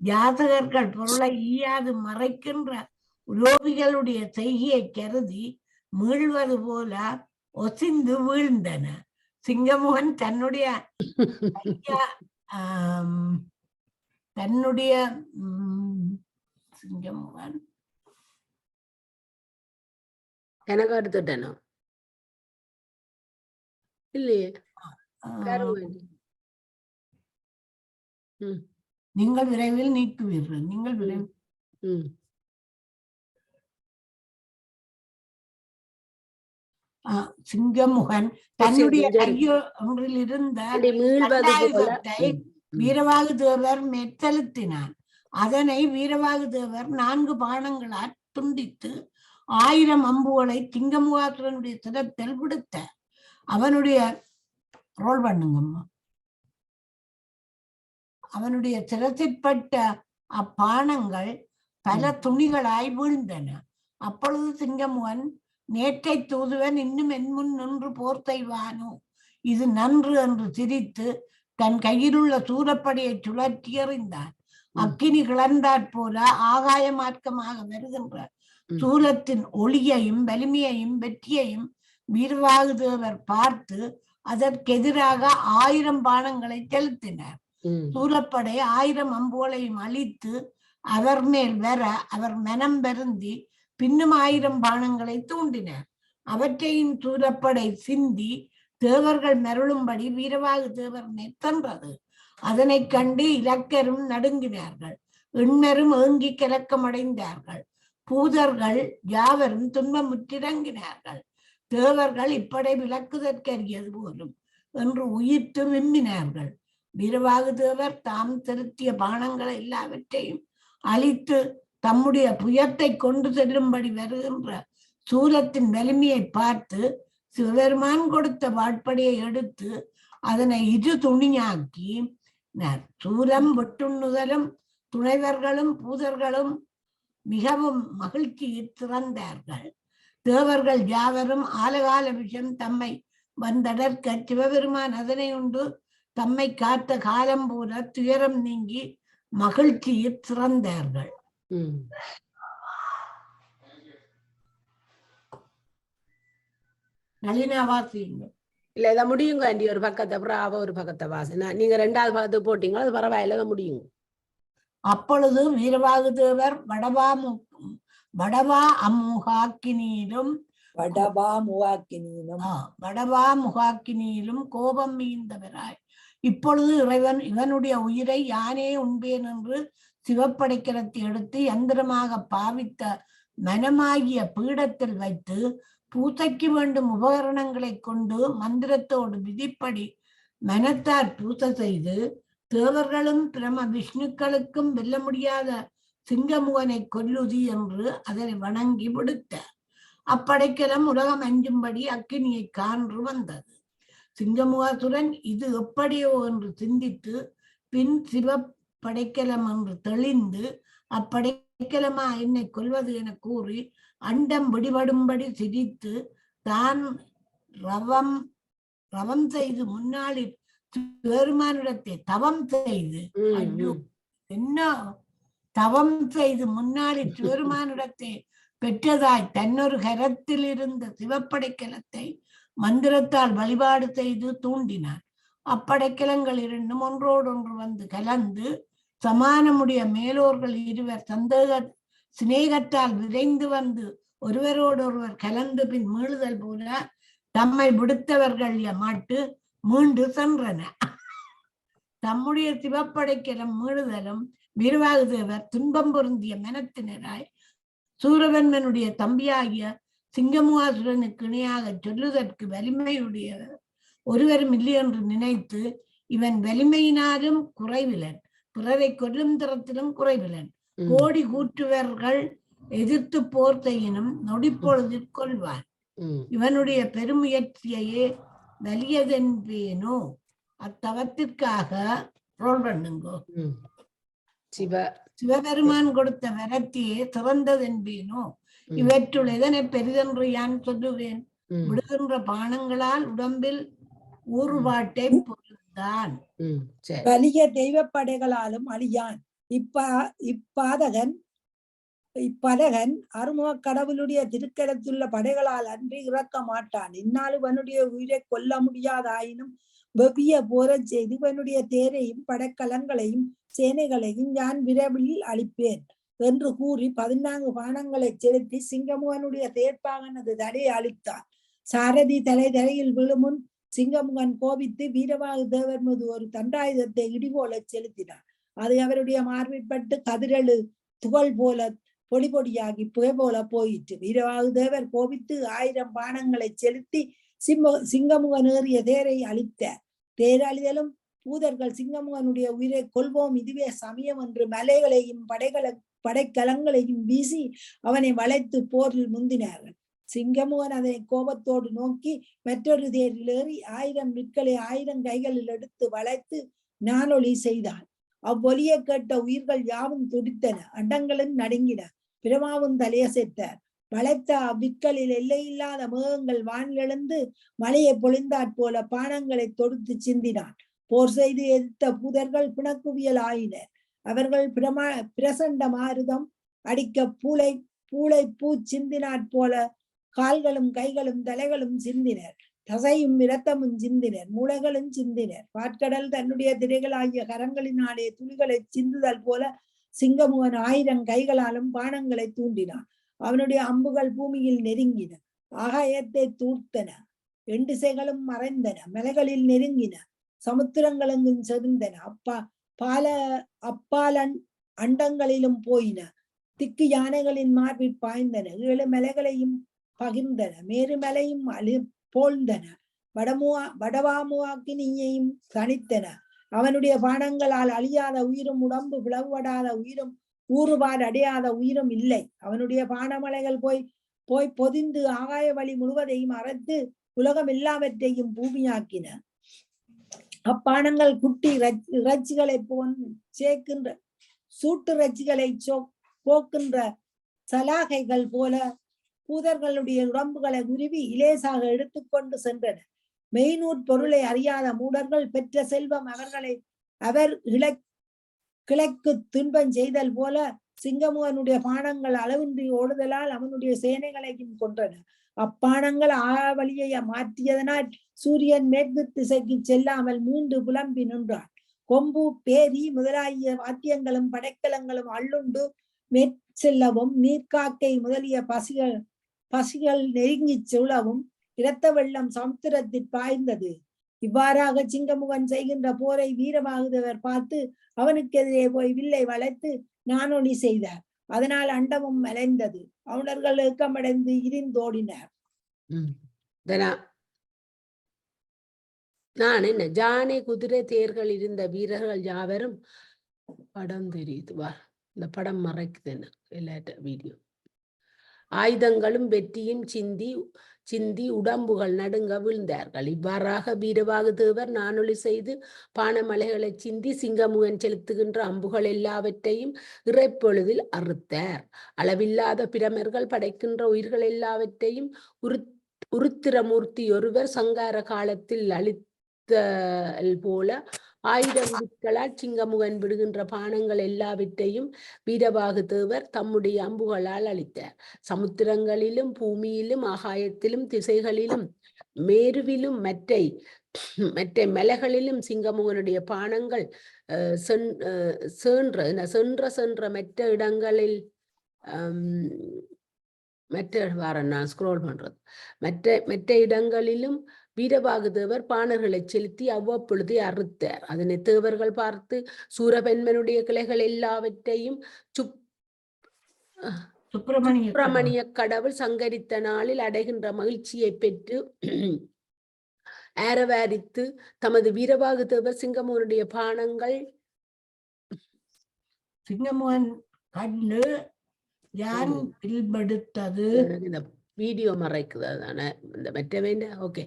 ஜாதகர்கள் பொருளை ஈயாது மறைக்கின்ற உலோபிகளுடைய செய்கையை கருதி மீள்வது போல ஒசிந்து வீழ்ந்தன. சிங்கமோகன் தன்னுடைய சிங்கமோகன் எனக்கு எடுத்துட்டேனோ இல்லையே. நீங்கள் விரைவில் நீக்குவீர்கள். நீங்கள் விரைவில் சிங்கமுகன் தன்னுடைய கையொன்றில் இருந்த வீரவாகு தேவர் மெத்தலுத்தினான். அதனை வீரவாகு தேவர் 4 பானங்களால் துண்டித்து 1000 அம்புகளை சிங்கமுகாசுரனுடைய சிரத்தில் விடுத்த. அவனுடைய ரோல் பண்ணுங்கம்மா. அவனுடைய சிரசிற்பட்ட அப்பானங்கள் பல துணிகளாய் வீழ்ந்தன. அப்பொழுது சிங்கமுகன், நேற்றை தூதுவன் இன்னும் என் முன் நின்று போர் செய்வானோ, இது நன்று என்று சிரித்து தன் கையிலுள்ள சூரப்படையை சுழற்றி எறிந்தான். அக்கினி கிளர்ந்தாற் போல ஆகாய மார்க்கமாக வருகின்ற சூலத்தின் ஒளியையும் வலிமையையும் வெற்றியையும் வீரவாகு தேவர் பார்த்து அதற்கெதிராக 1000 பானங்களை செலுத்தினார். சூலப்படை 1000 அம்புகளையும் அழித்து அவர் மேல் வர அவர் மனம் வருந்தி பின்னும் 1000 பானங்களை தூண்டினார். அவற்றையும் சூலப்படை சிந்தி தேவர்கள் மருளும்படி வீரவாகு தேவர் நெத்தன்றது. அதனை கண்டு இலக்கரும் நடுங்கினார்கள். எண்ணரும் ஏங்கி கலக்கமடைந்தார்கள். பூதர்கள் யாவரும் துன்பமுற்றிறங்கினார்கள். தேவர்கள் இப்படை விளக்குதற்கரியது போலும் என்று உயிர்த்து விம்மினார்கள். வீரவாகு தேவர் தாம் செலுத்திய பானங்களை எல்லாவற்றையும் அழித்து தம்முடைய புயத்தை கொண்டு செல்லும்படி வருகின்ற சூலத்தின் வலிமையை பார்த்து சிவபெருமான் கொடுத்த வாட்படையை எடுத்து அதனை 2 துணியாக்கி சூலம் வெட்டுண்ணுதலும் துணைவர்களும் பூதர்களும் மிகவும் மகிழ்ச்சியில் திறந்தார்கள். தேவர்கள் யாவரும் ஆலகால விஷம் தம்மை வந்தடர்க்க சிவபெருமான் அதனை உண்டு தம்மை காத்த காலம் போல துயரம் நீங்கி மகிழ்ச்சியில் திறந்தார்கள். நளினா வாசிங்க. இல்ல இதை முடியுங்க ஆண்டி. ஒரு பக்கத்தை பிராவ ஒரு பக்கத்தை வாசினா நீங்க 2வது பக்கத்துக்கு போட்டீங்களா, அது பரவாயில்ல முடியுங்க. அப்பொழுது வீரவாகு தேவர் வடவா முகாக்கினியிலும் கோபம் மீந்தவராய், இப்பொழுது இறைவன் இவனுடைய உயிரை யானே உண்பேன் என்று சிவப்படைக்கலத்தை எடுத்து யந்திரமாக பாவித்த மனமாகிய பீடத்தில் வைத்து பூசைக்கு வேண்டும் உபகரணங்களை கொண்டு மந்திரத்தோடு விதிப்படி மனத்தால் பூசை செய்து தேவர்களும் பிரம விஷ்ணுக்களுக்கும் வெல்ல முடியாத சிங்கமுகனை கொல்லுதி என்று அதனை வணங்கி விடுத்த. அப்படைக்கலம் உலகம் அஞ்சும்படி அக்கினியை கான்று வந்தது. சிங்கமுகாசுரன் இது எப்படியோ என்று சிந்தித்து பின் சிவப்படைக்கலம் என்று தெளிந்து அப்படைக்கலமா என்னை கொல்வது என கூறி அண்டம் விடுபடும்படி சிரித்து தான் ரவம் செய்து முன்னாளில் பெருமானிடத்தை தவம் செய்து என்ன தவம் செய்து முன்னாளில் பெருமானிடத்தை பெற்றதாய் தன்னொரு கரத்தில் இருந்த சிவப்படைக்கலத்தை மந்திரத்தால் வழிபாடு செய்து தூண்டினார். அப்படைக்கலங்கள் 2 ஒன்றோடொன்று வந்து கலந்து சமானமுடைய மேலோர்கள் 2 சிநேகத்தால் விரைந்து வந்து ஒருவரோடொருவர் கலந்து பின் மீளுதல் போல தம்மை விடுத்தவர்கள் மாட்டு மீண்டு சென்றன. தம்முடைய சிவப்படைக்கலம் மீளுதலும் வீரவாகு தேவர் துன்பம் பொருந்திய மனத்தினராய் சூரவன்மனுடைய தம்பியாகிய சிங்கமுகாசுரனுக்கு இணையாக சொல்லுதற்கு வலிமையுடைய ஒருவரும் இல்லை என்று நினைத்து, இவன் வலிமையினாலும் குறைவிலன், பிறரை கொல்லும் தரத்திலும் குறைவிலன், கோடி கூற்றுவர்கள் எதிர்த்து போர்த்தையினும் நொடிப்பொழுதில் கொள்வான், இவனுடைய பெருமுயற்சியையே வலியதென்பேனோ, அத்தவத்திற்காக ரோல் பண்ணுங்கோ. சிவபெருமான் கொடுத்த வரத்தையே சிறந்ததென்பேனோ, இவற்றுள் எதனை பெரிதென்று யான் சொல்லுவேன், விடுகின்ற பானங்களால் உடம்பில் ஊறுபாட்டை பொருள்தான். வலிய தெய்வ படைகளாலும் அழியான். இப்பதகன் அருமுக கடவுளுடைய திருக்கரத்துள்ள படைகளால் அன்றி இறக்க மாட்டான். இந்நாள் இவனுடைய உயிரை கொல்ல முடியாதாயினும் வெவ்விய போரச் செய்து இவனுடைய தேரையும் படைக்கலங்களையும் சேனைகளையும் யான் விரைவில் அளிப்பேன் என்று கூறி 14 பானங்களை செலுத்தி சிங்கமுகனுடைய தேர்ப்பாகனது தடையை அளித்தார். சாரதி தலையில் விழுமுன் சிங்கமுகன் கோபித்து வீரவாகு தேவர் மீது ஒரு தண்டாயுதத்தை இடிபோல செலுத்தினார். அது அவருடைய மார்பிற்பட்டு கதிரழு துகள் போல பொடி பொடியாகி புகை போல போயிற்று. வீரவாகு தேவர் கோபித்து 1000 பானங்களை செலுத்தி சிங்கமுகன் ஏறிய தேரை அழித்தார். தேரழிதலும் பூதர்கள் சிங்கமுகனுடைய உயிரை கொள்வோம், இதுவே சமயம் என்று மலைகளையும் படைக்கலங்களையும் வீசி அவனை வளைத்து போரில் முந்தினார்கள். சிங்கமுகன் அதனை கோபத்தோடு நோக்கி மற்றொரு தேரில் ஏறி 1000 விற்களை 1000 கைகளில் எடுத்து வளைத்து நானொலி செய்தான். அவ்வொலியை கேட்ட உயிர்கள் யாவும் துடித்தன, அண்டங்களும் நடுங்கின, பிரமாவும் தலையசைத்தார். வளைத்த அவ்விற்களில் எல்லையில்லாத மேகங்கள் வானிலெழுந்து மழையை பொழிந்தாற் போல பானங்களை தொடுத்து சிந்தினான். போர் செய்து எதிர்த்த பூதர்கள் பிணக்குவியல் ஆயினர். அவர்கள் பிரசண்ட மாருதம் அடிக்க பூளை பூ சிந்தினாற் போல கால்களும் கைகளும் தலைகளும் சிந்தினர், தசையும் இரத்தமும் சிந்தினர், மூளைகளும் சிந்தினர். பாற்கடல் தன்னுடைய திரைகளாகிய கரங்களினாலே துளிகளை சிந்துதல் போல சிங்கமுகன் 1000 கைகளாலும் பானங்களை தூண்டினான். அவனுடைய அம்புகள் பூமியில் நெருங்கின, ஆகாயத்தை தூர்த்தன, எண்டிசைகளும் மறைந்தன, மலைகளில் நெருங்கின, சமுத்திரங்களெங்கும் செறிந்தன, அப்பாலன் அண்டங்களிலும் போயின, திக்கு யானைகளின் மார்பில் பாய்ந்தன, 7 மலைகளையும் பகிர்ந்தன, மேருமலையும் போழ்ந்தன, வடவாமுவாக்கினியையும் தனித்தன. அவனுடைய பானங்களால் அழியாத உயிரும் உடம்பு பிளவுபடாத உயிரும் ஊறுபாடு அடையாத உயிரும் இல்லை. அவனுடைய பானமலைகள் போய் பொதிந்து ஆகாய வழி முழுவதையும் அரைத்து உலகம் எல்லாவற்றையும் பூமியாக்கின. அப்பானங்கள் குட்டி இறைச்சிகளை சேர்க்கின்ற சூட்டு இறைச்சிகளை போக்கின்ற சலாகைகள் போல பூதர்களுடைய உடம்புகளை உருவி இலேசாக எடுத்துக்கொண்டு சென்றன. மெய்நூற் பொருளை அறியாத மூடர்கள் பெற்ற செல்வம் அவர் கிழக்கு துன்பம் செய்தல் போல சிங்கமுகனுடைய பானங்கள் அளவின்றி ஓடுதலால் அவனுடைய சேனைகளையும் கொன்றன. அப்பானங்கள் ஆவலியை மாற்றியதனால் சூரியன் மேற்கு திசைக்கு செல்லாமல் மீண்டு புலம்பி நின்றான். கொம்பு பேரி முதலாகிய வாத்தியங்களும் படைக்கலங்களும் அள்ளுண்டு மேற்செல்லவும் நீர்க்காக்கை முதலிய பசிகள் நெருங்கி சுழவும் இரத்த வெள்ளம் சமுத்திரத்தில் பாய்ந்தது. இவ்வாறாக சிங்கமுகன் செய்கின்ற போரை வீரமாகுதவர் பார்த்து அவனுக்கு எதிரே போய் வில்லை வளைத்து நானொலி செய்தார். அதனால் அண்டமும் மலைந்தது, அவுணர்கள் ஏக்கமடைந்து இரிந்தோடினார். நான் என்ன ஜானை குதிரை தேர்கள் இருந்த வீரர்கள் யாவரும் படம் தெரியுது வா, இந்த படம் மறைக்குதுன்னு எல்லாட்ட வீடியோ. ஆயுதங்களும் வெற்றியும் சிந்தி உடம்புகள் நடுங்க விழுந்தார்கள். இவ்வாறாக வீரவாகு தேவர் நானொலி செய்து பானமலைகளை சிந்தி சிங்கமுகன் செலுத்துகின்ற அம்புகள் எல்லாவற்றையும் இறைப்பொழுதில் அறுத்தார். அளவில்லாத பிரமர்கள் படைக்கின்ற உயிர்கள் எல்லாவற்றையும் உருத்திரமூர்த்தி ஒருவர் சங்கார காலத்தில் அழித்தல் போல 1000 விற்களால் சிங்கமுகன் விடுகின்ற பானங்கள் எல்லாவற்றையும் வீரவாகு தேவர் தம்முடைய அம்புகளால் அளித்தார். சமுத்திரங்களிலும் பூமியிலும் ஆகாயத்திலும் திசைகளிலும் மேருவிலும் மற்ற மலைகளிலும் சிங்கமுகனுடைய பானங்கள் சென்ற மற்ற இடங்களில் மற்ற இடங்களிலும் வீரபாகு தேவர் பாணர்களை செலுத்தி அவ்வப்பொழுதே அறுத்தார். அதனை தேவர்கள் பார்த்து சூரபெண்மனுடைய கிளைகள் எல்லாவற்றையும் சுப்பிரமணிய கடவுள் சங்கரித்த நாளில் அடைகின்ற மகிழ்ச்சியை பெற்று ஆரவாரித்து தமது வீரபாகு தேவர் சிங்கமோனுடைய பானங்கள் சிங்கமோகன் கண்டு யான் பில்பெடுத்தது இந்த வீடியோ மறைக்குது அதான இந்த மற்ற வேண்ட ஓகே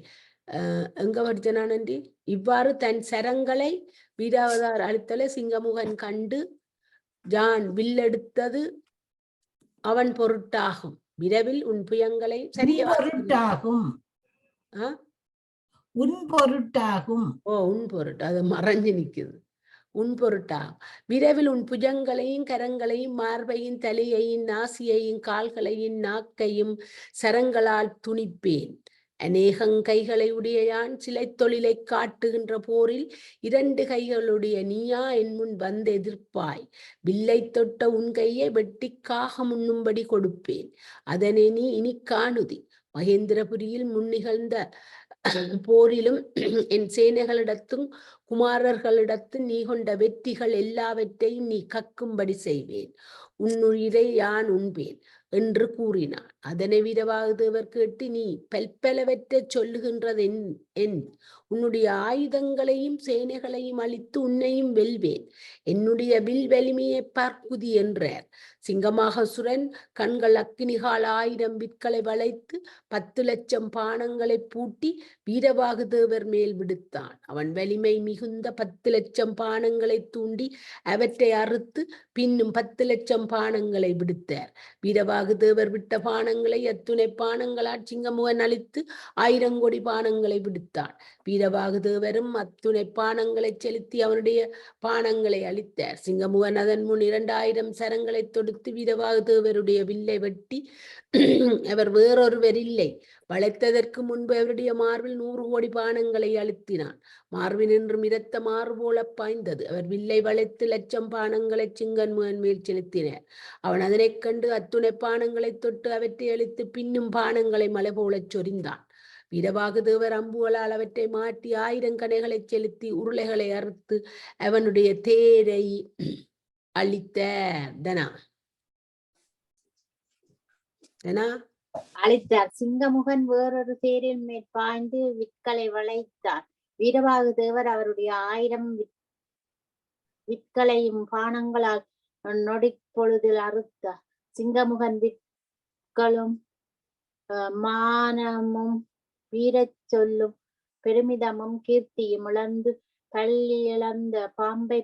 எங்க படிச்சனா நன்றி. இவ்வாறு தன் சரங்களை வீராவதார் அளித்தலை சிங்கமுகன் கண்டு ஜான் வில்லெடுத்தது அவன் பொருட்டாகும். விரைவில் உன் புயங்களை பொருட்டாகும் உன் பொருட்டாகும். உன் பொருட்டு அது மறைஞ்சு நிக்குது. உன் பொருட்டாகும். விரைவில் உன் புஜங்களையும் கரங்களையும் மார்பையும் தலையையும் நாசியையும் கால்களையும் நாக்கையும் சரங்களால் துணிப்பேன். அநேகங் கைகளை உடைய யான் சிலை தொழிலை காட்டுகின்ற போரில் 2 கைகளுடைய நீயா என் முன் வந்து எதிர்ப்பாய். வில்லை தொட்ட உன் கையை வெட்டிக்காக முன்னும்படி கொடுப்பேன். அதனை நீ இனி காணுதி. மகேந்திரபுரியில் முன்னிகழ்ந்த போரிலும் என் சேனைகளிடத்தும் குமாரர்களிடத்தும் நீ கொண்ட வெற்றிகள் எல்லாவற்றையும் நீ கக்கும்படி செய்வேன். உன்னுயிரை யான் உண்பேன் என்று கூறினான். அதனை வீரபாகு தேவர் கேட்டு, நீ பல்பலவற்றை சொல்லுகின்றது என் உன்னுடைய ஆயுதங்களையும் சேனைகளையும் அழித்து உன்னையும் வெல்வேன். என்னுடைய வில் வலிமையை பார்க்குதி என்றார். சிங்கமாகசுரன் கண்கள் அக்கினிகால் 1000 விற்களை வளைத்து 10 லட்சம் பானங்களை பூட்டி வீரபாகு தேவர் மேல் விடுத்தான். அவன் வலிமை மிகுந்த 10 லட்சம் பானங்களை தூண்டி அவற்றை அறுத்து பின்னும் 10 லட்சம் பானங்களை விடுத்தார். வீரபாகு தேவர் விட்ட பானங்களை அத்துணை பானங்களால் சிங்கமுகன் அழித்து 1000 கோடி பானங்களை விடுத்தான். வீரபாகு தேவரும் அத்துணை பானங்களை செலுத்தி அவனுடைய பானங்களை அளித்தார். சிங்கமுகன் அதன் முன் 2000 சரங்களை தொடுத்து வீரபாகு தேவருடைய வில்லை வெட்டி அவர் வேறொருவர் இல்லை வளைத்ததற்கு முன்பு அவருடைய மார்பில் 100 கோடி பானங்களை அழுத்தினான். மார்பினின்றும் இரத்த மாறு போல பாய்ந்தது. அவர் வில்லை வளைத்து 1 லட்சம் பானங்களை சிங்கமுகன் மேல் செலுத்தினார். அவன் அதனைக் கண்டு அத்துணை பானங்களை தொட்டு அவற்றை அழித்து பின்னும் பானங்களை மலை போலச் சொரிந்தான். வீரபாகு தேவர் அம்புகளால் அவற்றை மாட்டி 1000 கணைகளை செலுத்தி உருளைகளை அறுத்து அவனுடைய தேரை அழித்தார். அழித்தார். சிங்கமுகன் வேறொரு தேரில் மேற்பாய்ந்து விற்களை வளைத்தார். வீரபாகு தேவர் அவருடைய 1000 விற்களையும் பானங்களால் நொடிப்பொழுதில் அறுத்தார். சிங்கமுகன் விற்களும் மானமும் வீரச் சொல்லும் பெருமிதமும் கீர்த்தியும் இழந்து பள்ளி இழந்த பாம்பை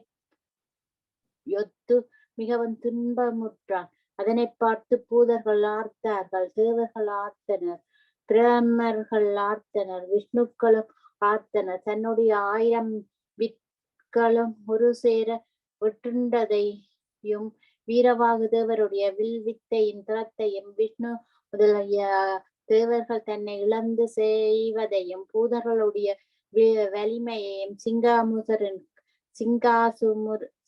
யொத்து மிகவும் துன்பமுற்றான். அதனை பார்த்து பூதர்கள் ஆர்த்தார்கள், தேவர்கள் ஆர்த்தனர், பிரம்மர்கள் ஆர்த்தனர், விஷ்ணுக்களும் ஆர்த்தனர். தன்னுடைய 1000 விற்களும் ஒரு சேர வெட்டுண்டதையும் வீரபாகு தேவருடைய வில் வித்தையின் திறத்தையும் விஷ்ணு முதலிய தேவர்கள் தன்னை இழந்து செய்வதையும் பூதர்களுடைய வலிமையையும்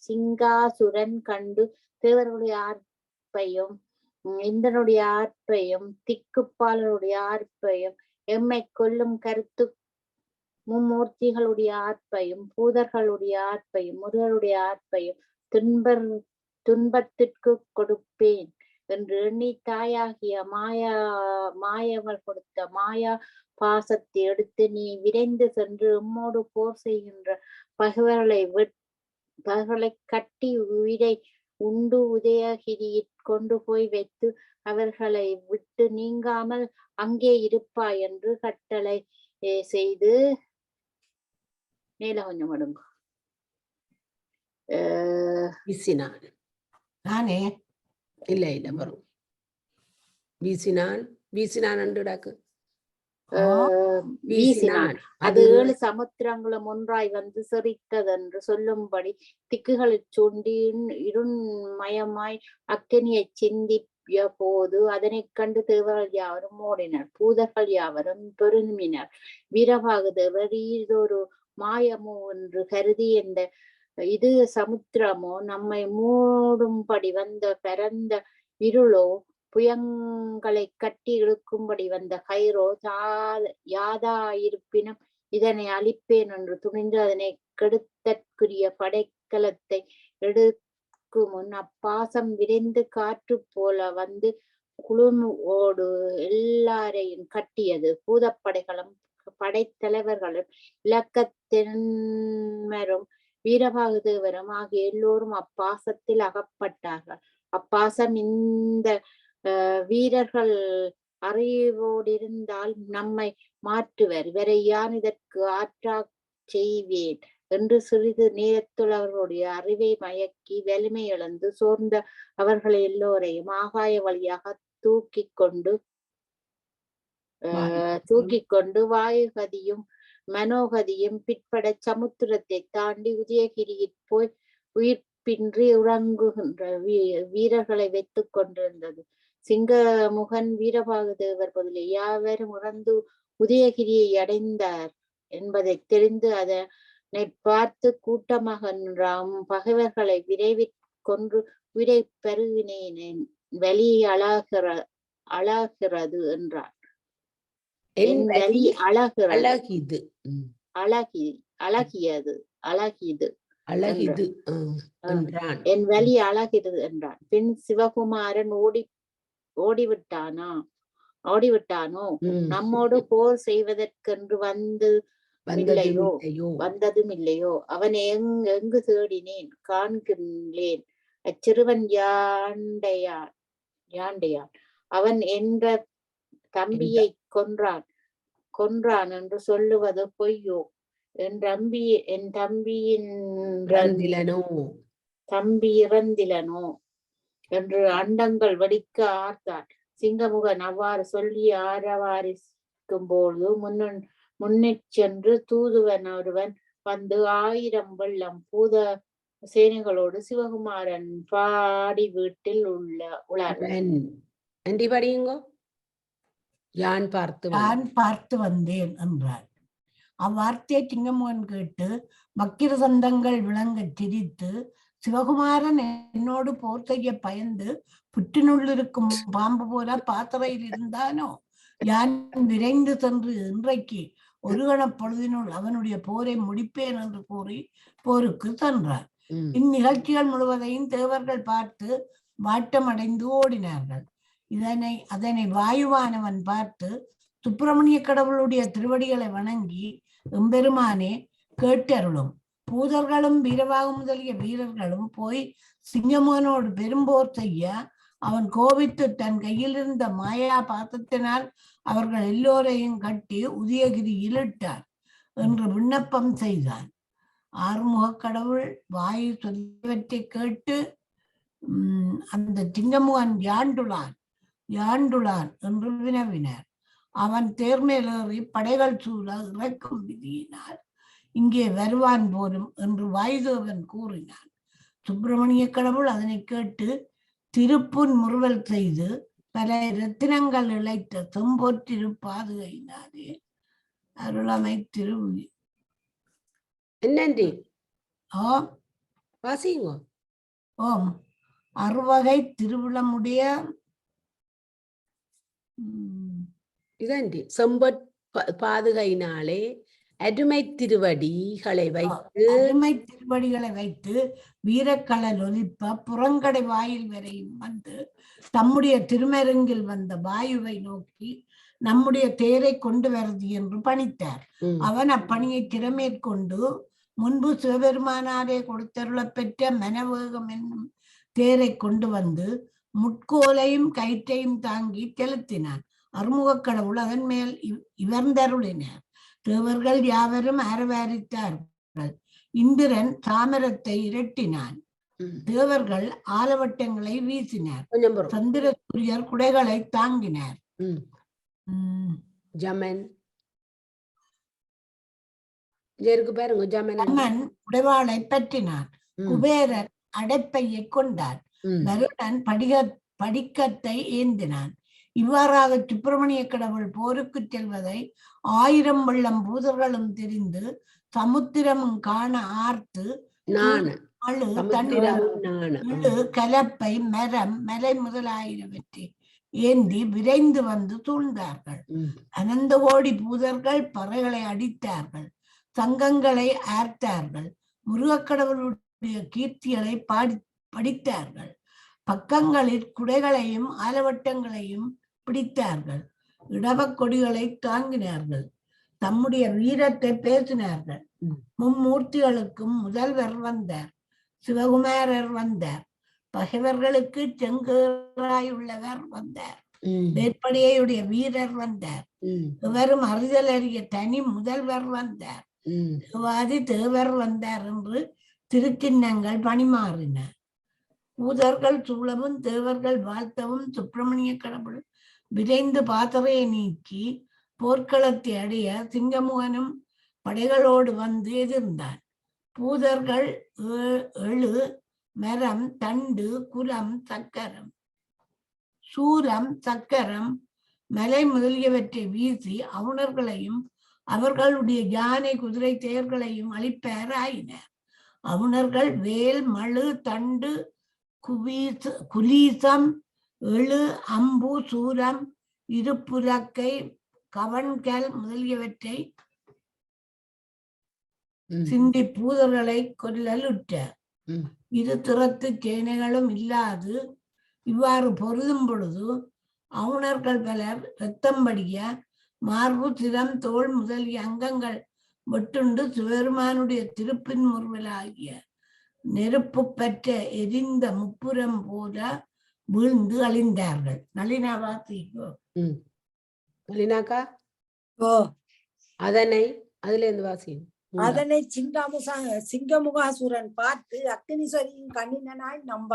சிங்காசுரன் கண்டு தேவர்களுடைய ஆர்ப்பையும் இந்திரனுடைய ஆர்ப்பையும் திக்குப்பாலனுடைய ஆர்ப்பையும் எம்மை கொல்லும் கருத்து மும்மூர்த்திகளுடைய ஆர்ப்பையும் பூதர்களுடைய ஆர்ப்பையும் முருகருடைய ஆர்ப்பையும் துன்பத்திற்கு கொடுப்பேன் என்று எண்ணி தாயாகிய மாயவள் கொடுத்த மாயா பாசத்தை எடுத்து நீ விரைந்து சென்று உம்மோடு போர் செய்கின்ற பகைவர்களை கட்டி உயிரை உண்டு உதயகிரியில் கொண்டு போய் வைத்து அவர்களை விட்டு நீங்காமல் அங்கே இருப்பாய் என்று கட்டளை செய்து மேல கொஞ்சம் மடுங்க நானே இல்ல வரும் வீசினான் வீசினான். அது 7 சமுத்திரங்களும் ஒன்றாய் வந்து செறித்ததென்று சொல்லும்படி திக்குகளில் சூண்டி இருண்மயமாய் அக்கினியை சிந்திய போது அதனை கண்டு தேவர்கள் யாவரும் ஓடினர். பூதர்கள் யாவரும் பெருமினர். வீரபாகு தேவர் இதொரு மாயமோ என்று கருதி இது சமுத்திரமோ நம்மை மூடும்படி வந்த பரந்த இருளோ புயங்களை கட்டி இழுக்கும்படி வந்த கைரோ யாதாயிருப்பினும் இதனை அழிப்பேன் என்று துணிந்து அதனை கெடுத்தற்குரிய படைக்கலத்தை எடுக்கும் முன் அப்பாசம் விரைந்து காற்று போல வந்து குழுமோடு எல்லாரையும் கட்டியது. பூதப்படைகளும் படைத்தலைவர்களும் இலக்கத்தென்மரும் வீரபாகுதேவரும் ஆகிய எல்லோரும் அப்பாசத்தில் அகப்பட்டார்கள். அப்பாசம் இந்த வீரர்கள் அறிவோடிருந்தால் நம்மை மாற்றுவர், இவரை யான் இதற்கு ஆற்றா செய்வேன் என்று சிறிது நேரத்துள் அவர்களுடைய அறிவை மயக்கி வலிமை இழந்து சோர்ந்த அவர்களை எல்லோரையும் ஆகாய வழியாக தூக்கி கொண்டு வாயுகதியும் மனோகதியும் பிற்பட சமுத்திரத்தை தாண்டி உதயகிரியில் போய் உயிர்ப்பின்றி உறங்குகின்ற வீரர்களை வைத்துக் கொண்டிருந்தது. சிங்கமுகன் வீரபாகுதேவர் முதலிய யாவரும் இறந்து உதயகிரியை அடைந்தார் என்பதை தெரிந்து அதனை பார்த்து கூட்டமாக நின்றாம் பகைவர்களை விரைவில் கொன்று உயிரை பெருவினேன் வலி அழகிறது என்றார். என் வலி அழகியது என் வலி அழகிறது என்றான். பின் சிவகுமாரன் ஓடிவிட்டானோ நம்மோடு போர் செய்வதற்கென்று வந்ததும் இல்லையோ அவனை எங்கு தேடினேன் காண்கின்றேன். அச்சிறுவன் யாண்டையான் அவன் என்ற தம்பியை கொன்றான் என்று சொல்லுவது பொய்யோ? என் தம்பி இறந்திலனோ என்று அண்டங்கள் வெடிக்க ஆர்த்தான். சிங்கமுகன் அவ்வாறு சொல்லி ஆரவாரிக்கும் போது முன்னிற் சென்று தூதுவன் ஒருவன் வந்து 1000 வெள்ளம் பூத சேனைகளோடு சிவகுமாரன் பாடி வீட்டில் யான் பார்த்து வந்தேன் என்றார். அவ்வார்த்தையை சிங்கமுகன் கேட்டு மக்கிர சந்தங்கள் விளங்க சிரித்து, சிவகுமாரன் என்னோடு போர் செய்ய பயந்து புற்றினுள்ளிருக்கும் பாம்பு போல பாத்திரையில் இருந்தானோ? யான் விரைந்து சென்று இன்றைக்கு ஒரு கணப்பொழுதினுள் அவனுடைய போரை முடிப்பேன் என்று கூறி போருக்கு சென்றார். இந்நிகழ்ச்சிகள் முழுவதையும் தேவர்கள் பார்த்து வாட்டமடைந்து ஓடினார்கள். அதனை வாயுவானவன் பார்த்து சுப்பிரமணிய கடவுளுடைய திருவடிகளை வணங்கி, எம்பெருமானே கேட்டருளும். பூதர்களும் வீரபாகு முதலிய வீரர்களும் போய் சிங்கமுகனோடு பெரும்போர் செய்ய அவன் கோபித்து தன் கையில் இருந்த மாயா பாசத்தினால் அவர்கள் எல்லோரையும் கட்டி உதயகிரியில் இட்டார் என்று விண்ணப்பம் செய்தான். ஆறுமுக கடவுள் வாயு சொல்லியவற்றை கேட்டு அந்த சிங்கமுகன் யாண்டுளான் என்று வினவினார். அவன் தேர்மேலேறி படைகள் சூழ இறக்கும் விதியினால் இங்கே வருவான் போலும் என்று வாயுதேவன் கூறினான். சுப்பிரமணிய கடவுள் அதனை கேட்டு திருப்புன் முறுவல் செய்து பல ரத்தினங்கள் இழைத்த செம்பொற்றிருப்பாதுகையினாரே அருளமை திருவி ஓம் அறுவகை திருவிழமுடைய செம்பொற் பாதுகையினாலே அருமை திருவடிகளை வைத்து வீரக்கலல் ஒலிப்ப புறங்கடை வாயில் வரையும் வந்து தம்முடைய திருமருங்கில் வந்த வாயுவை நோக்கி நம்முடைய தேரை கொண்டு வருது என்று பணித்தார். அவன் அப்பணியை திறமேற்கொண்டு முன்பு சிவபெருமானாரே கொடுத்தருள பெற்ற மனவேகம் என்னும் தேரை கொண்டு வந்து முட்கோலையும் கயிற்றையும் தாங்கி செலுத்தினான். அறுமுகக் கடவுள் அதன் மேல் இவர்ந்தருளினார். தேவர்கள் யாவரும் அரவாரித்தார்கள். இந்திரன் தாமரத்தை இரட்டினான். தேவர்கள் ஆலவட்டங்களை வீசினார். சந்திரசூரியர் குடைகளை தாங்கினார். ஜமன் உடைவாளை பற்றினான். குபேரன் அடைப்பையை கொண்டார். வருடன் படிக்கத்தை ஏந்தினான். இவ்வாறாக சுப்பிரமணிய கடவுள் போருக்கு செல்வதை 1000 வெள்ளம் பூதர்களும் தெரிந்து சமுத்திரமும் காண ஆர்த்து கலப்பை மரம் மலை முதலாயிரவற்றை ஏந்தி விரைந்து வந்து சூழ்ந்தார்கள். அனந்த கோடி பூதர்கள் பறைகளை அடித்தார்கள், சங்கங்களை ஆர்த்தார்கள், முருகக்கடவுளுடைய கீர்த்திகளை படித்தார்கள். பக்கங்களில் குடைகளையும் ஆலவட்டங்களையும் பிடித்தார்கள், இடவக் கொடிகளை தாங்கினார்கள், தம்முடைய வீரத்தை பேசினார்கள். மும்மூர்த்திகளுக்கும் முதல்வர் வந்தார், சிவகுமாரர் வந்தார், பகைவர்களுக்கு செங்கேறாயுள்ளவர் வந்தார், வேற்படையுடைய வீரர் வந்தார், இவரும் அறிதல் அறிய தனி முதல்வர் வந்தார், வாதி தேவர் வந்தார் என்று திருச்சின்னங்கள் பணிமாறின. பூதர்கள் சூழவும் தேவர்கள் வாழ்த்தவும் சுப்பிரமணிய கடவுள் விரைந்து பாத்திரையை நீக்கி போர்க்களத்தை அடைய சிங்கமுகனும் படைகளோடு வந்து எதிர்ந்தான். பூதர்கள் எழு மரம் தண்டு குலம் சக்கரம் சூரம் சக்கரம் மலை முதலியவற்றை வீசி அவுணர்களையும் அவர்களுடைய யானை குதிரை தேர்களையும் அழிப்பாராயினர். அவுணர்கள் வேல் மழு தண்டு குலீசம் எழு அம்பு சூரம் இருப்புலக்கை கவன்கள் முதலியவற்றை சிந்தி பூதர்களை கொல்லலுற்றார். இரு திறத்து சேனைகளும் இல்லாது இவ்வாறு பொருதும் பொழுது அவுணர்கள் பலர் இரத்தம் படிய மார்பு சிரம் தோல் முதலிய அங்கங்கள் வெட்டுண்டு சிவபெருமானுடைய திருப்பின் முறுவலாகிய நெருப்பு பற்ற எரிந்த முப்புறம் போல வீழ்ந்து அழிந்தார்கள். நளினா வாசிக்கோ. நளினாக்கா ஓ அதனை அதுல இருந்து வாசியும். அதனை சிங்கமுகாசுரன் பார்த்து அக்னீஸ்வரியின் கண்ணினாய் நம்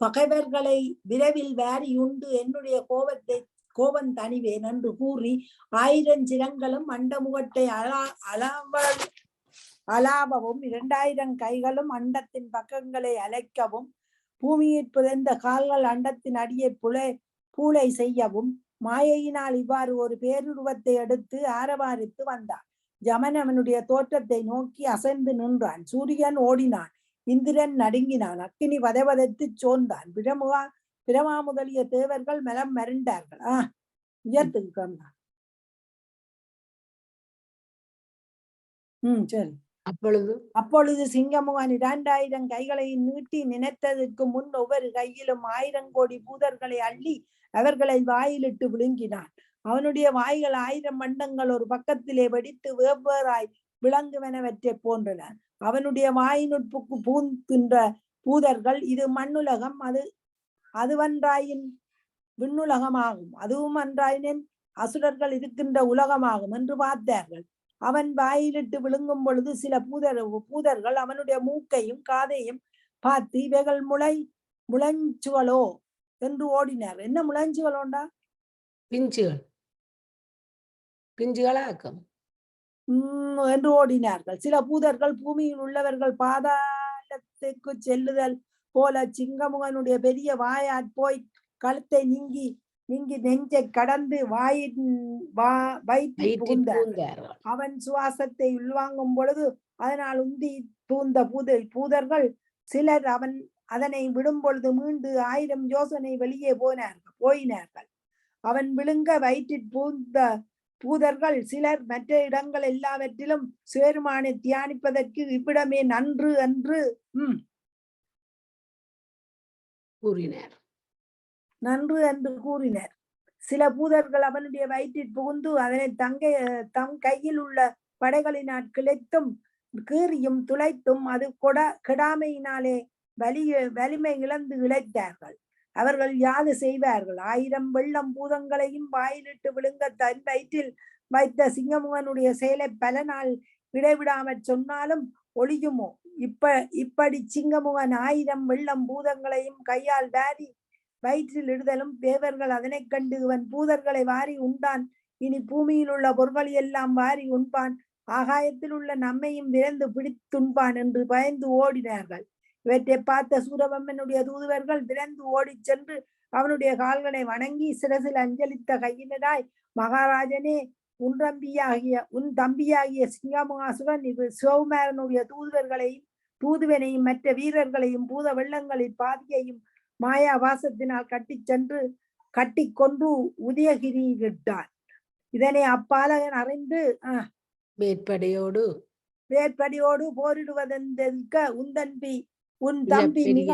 பகைவர்களை விரைவில் வாரியுண்டு என்னுடைய கோபம் தணிவேன் என்று கூறி 1000 சிரங்களும் அண்டமுகத்தை அலாவவும் 2000 கைகளும் அண்டத்தின் பக்கங்களை அலைக்கவும் பூமியில் புதைந்த கால்கள் அண்டத்தின் அடியை பூளை செய்யவும் மாயையினால் இவ்வாறு ஒரு பேருருவத்தை எடுத்து ஆரவாரித்து வந்தான். யமன் அவனுடைய தோற்றத்தை நோக்கி அசைந்து நின்றான். சூரியன் ஓடினான், இந்திரன் நடுங்கினான், அக்கினி வதைவதைத்து சோர்ந்தான். பிரமா முதலிய தேவர்கள் மலம் மருண்டார்கள். உயர்த்துக்கு சரி. அப்பொழுது சிங்கமுகன் 2000 கைகளை நீட்டி நினைத்ததற்கு முன் ஒவ்வொரு கையிலும் 1000 கோடி பூதர்களை அள்ளி அவர்களை வாயிலிட்டு விழுங்கினான். அவனுடைய வாய்கள் 1000 மண்டங்கள் ஒரு பக்கத்திலே வெடித்து வெவ்வேறாய் விளங்குவனவற்றை போன்றன. அவனுடைய வாயினுட்புக்கு பூந்துகின்ற பூதர்கள் இது மண்ணுலகம், அதுவன்றாயின் விண்ணுலகமாகும், அதுவும் அன்றாயினின் அசுரர்கள் இருக்கின்ற உலகமாகும் என்று பார்த்தார்கள். அவன் வாயிலிட்டு விழுங்கும் பொழுது சில பூதர்கள் அவனுடைய மூக்கையும் காதையும் பார்த்து இவைகள் முளஞ்சுகளோ என்று ஓடினார். என்ன முளஞ்சுகளோண்டா? பிஞ்சுகளாக்கம் என்று ஓடினார்கள். சில பூதர்கள் பூமியில் உள்ளவர்கள் பாதாளத்துக்கு செல்லுதல் போல சிங்கமுகனுடைய பெரிய வாயாற் போய் கழுத்தை நீங்கி நெஞ்சை கடந்து வயிற்றில் புகுந்தார். அவன் சுவாசத்தை உள்வாங்கும் பொழுது அதனால் உந்தி தூந்த பூதர்கள் சிலர் அதனை விடும் பொழுது மீண்டு 1000 யோசனை வெளியே போயினார்கள். அவன் விழுங்க வயிற்றில் பூந்த பூதர்கள் சிலர் மற்ற இடங்கள் எல்லாவற்றிலும் சிவபெருமானை தியானிப்பதற்கு இவ்விடமே நன்று என்று கூறினர். சில பூதர்கள் அவனுடைய வயிற்றில் புகுந்து அதனை தம் கையில் உள்ள படைகளினால் கிளைத்தும் கீறியும் துளைத்தும் அது கெடாமையினாலே வலிமை இழந்து இழைத்தார்கள். அவர்கள் யாது செய்வார்கள்? 1000 வெள்ளம் பூதங்களையும் வாயிலிட்டு விழுங்க தன் வயிற்றில் வைத்த சிங்கமுகனுடைய செயலை பல நாள் இடைவிடாமற் சொன்னாலும் ஒளியுமோ? இப்படி சிங்கமுகன் 1000 வெள்ளம் பூதங்களையும் கையால் வாரி வயிற்றில் இடுதலும் தேவர்கள் அதனை கண்டு இவன் பூதர்களை வாரி உண்டான், இனி பூமியில் உள்ள பொருள்களை எல்லாம் வாரி உண்பான், ஆகாயத்தில் உள்ள நம்மையும் விரைந்து பிடித்துண்பான் என்று பயந்து ஓடினார்கள். இவற்றை பார்த்த சூரபம்மனுடைய தூதுவர்கள் விரைந்து ஓடி சென்று அவனுடைய கால்களை வணங்கி சிரசில் அஞ்சலித்த கையினராய், மகாராஜனே, உன் தம்பியாகிய சிங்கமுகாசுரன் சிவகுமாரனுடைய தூதுவனையும் மற்ற வீரர்களையும் பூத வெள்ளங்களில் பாதியையும் மாயா வாசத்தினால் கட்டி சென்று கட்டி கொன்று உதயகிரியிட்டான். இதனை அப்பாலகன் அறிந்து வேட்படையோடு வேற்படியோடு போரிடுவதென்க உன் தம்பி மிக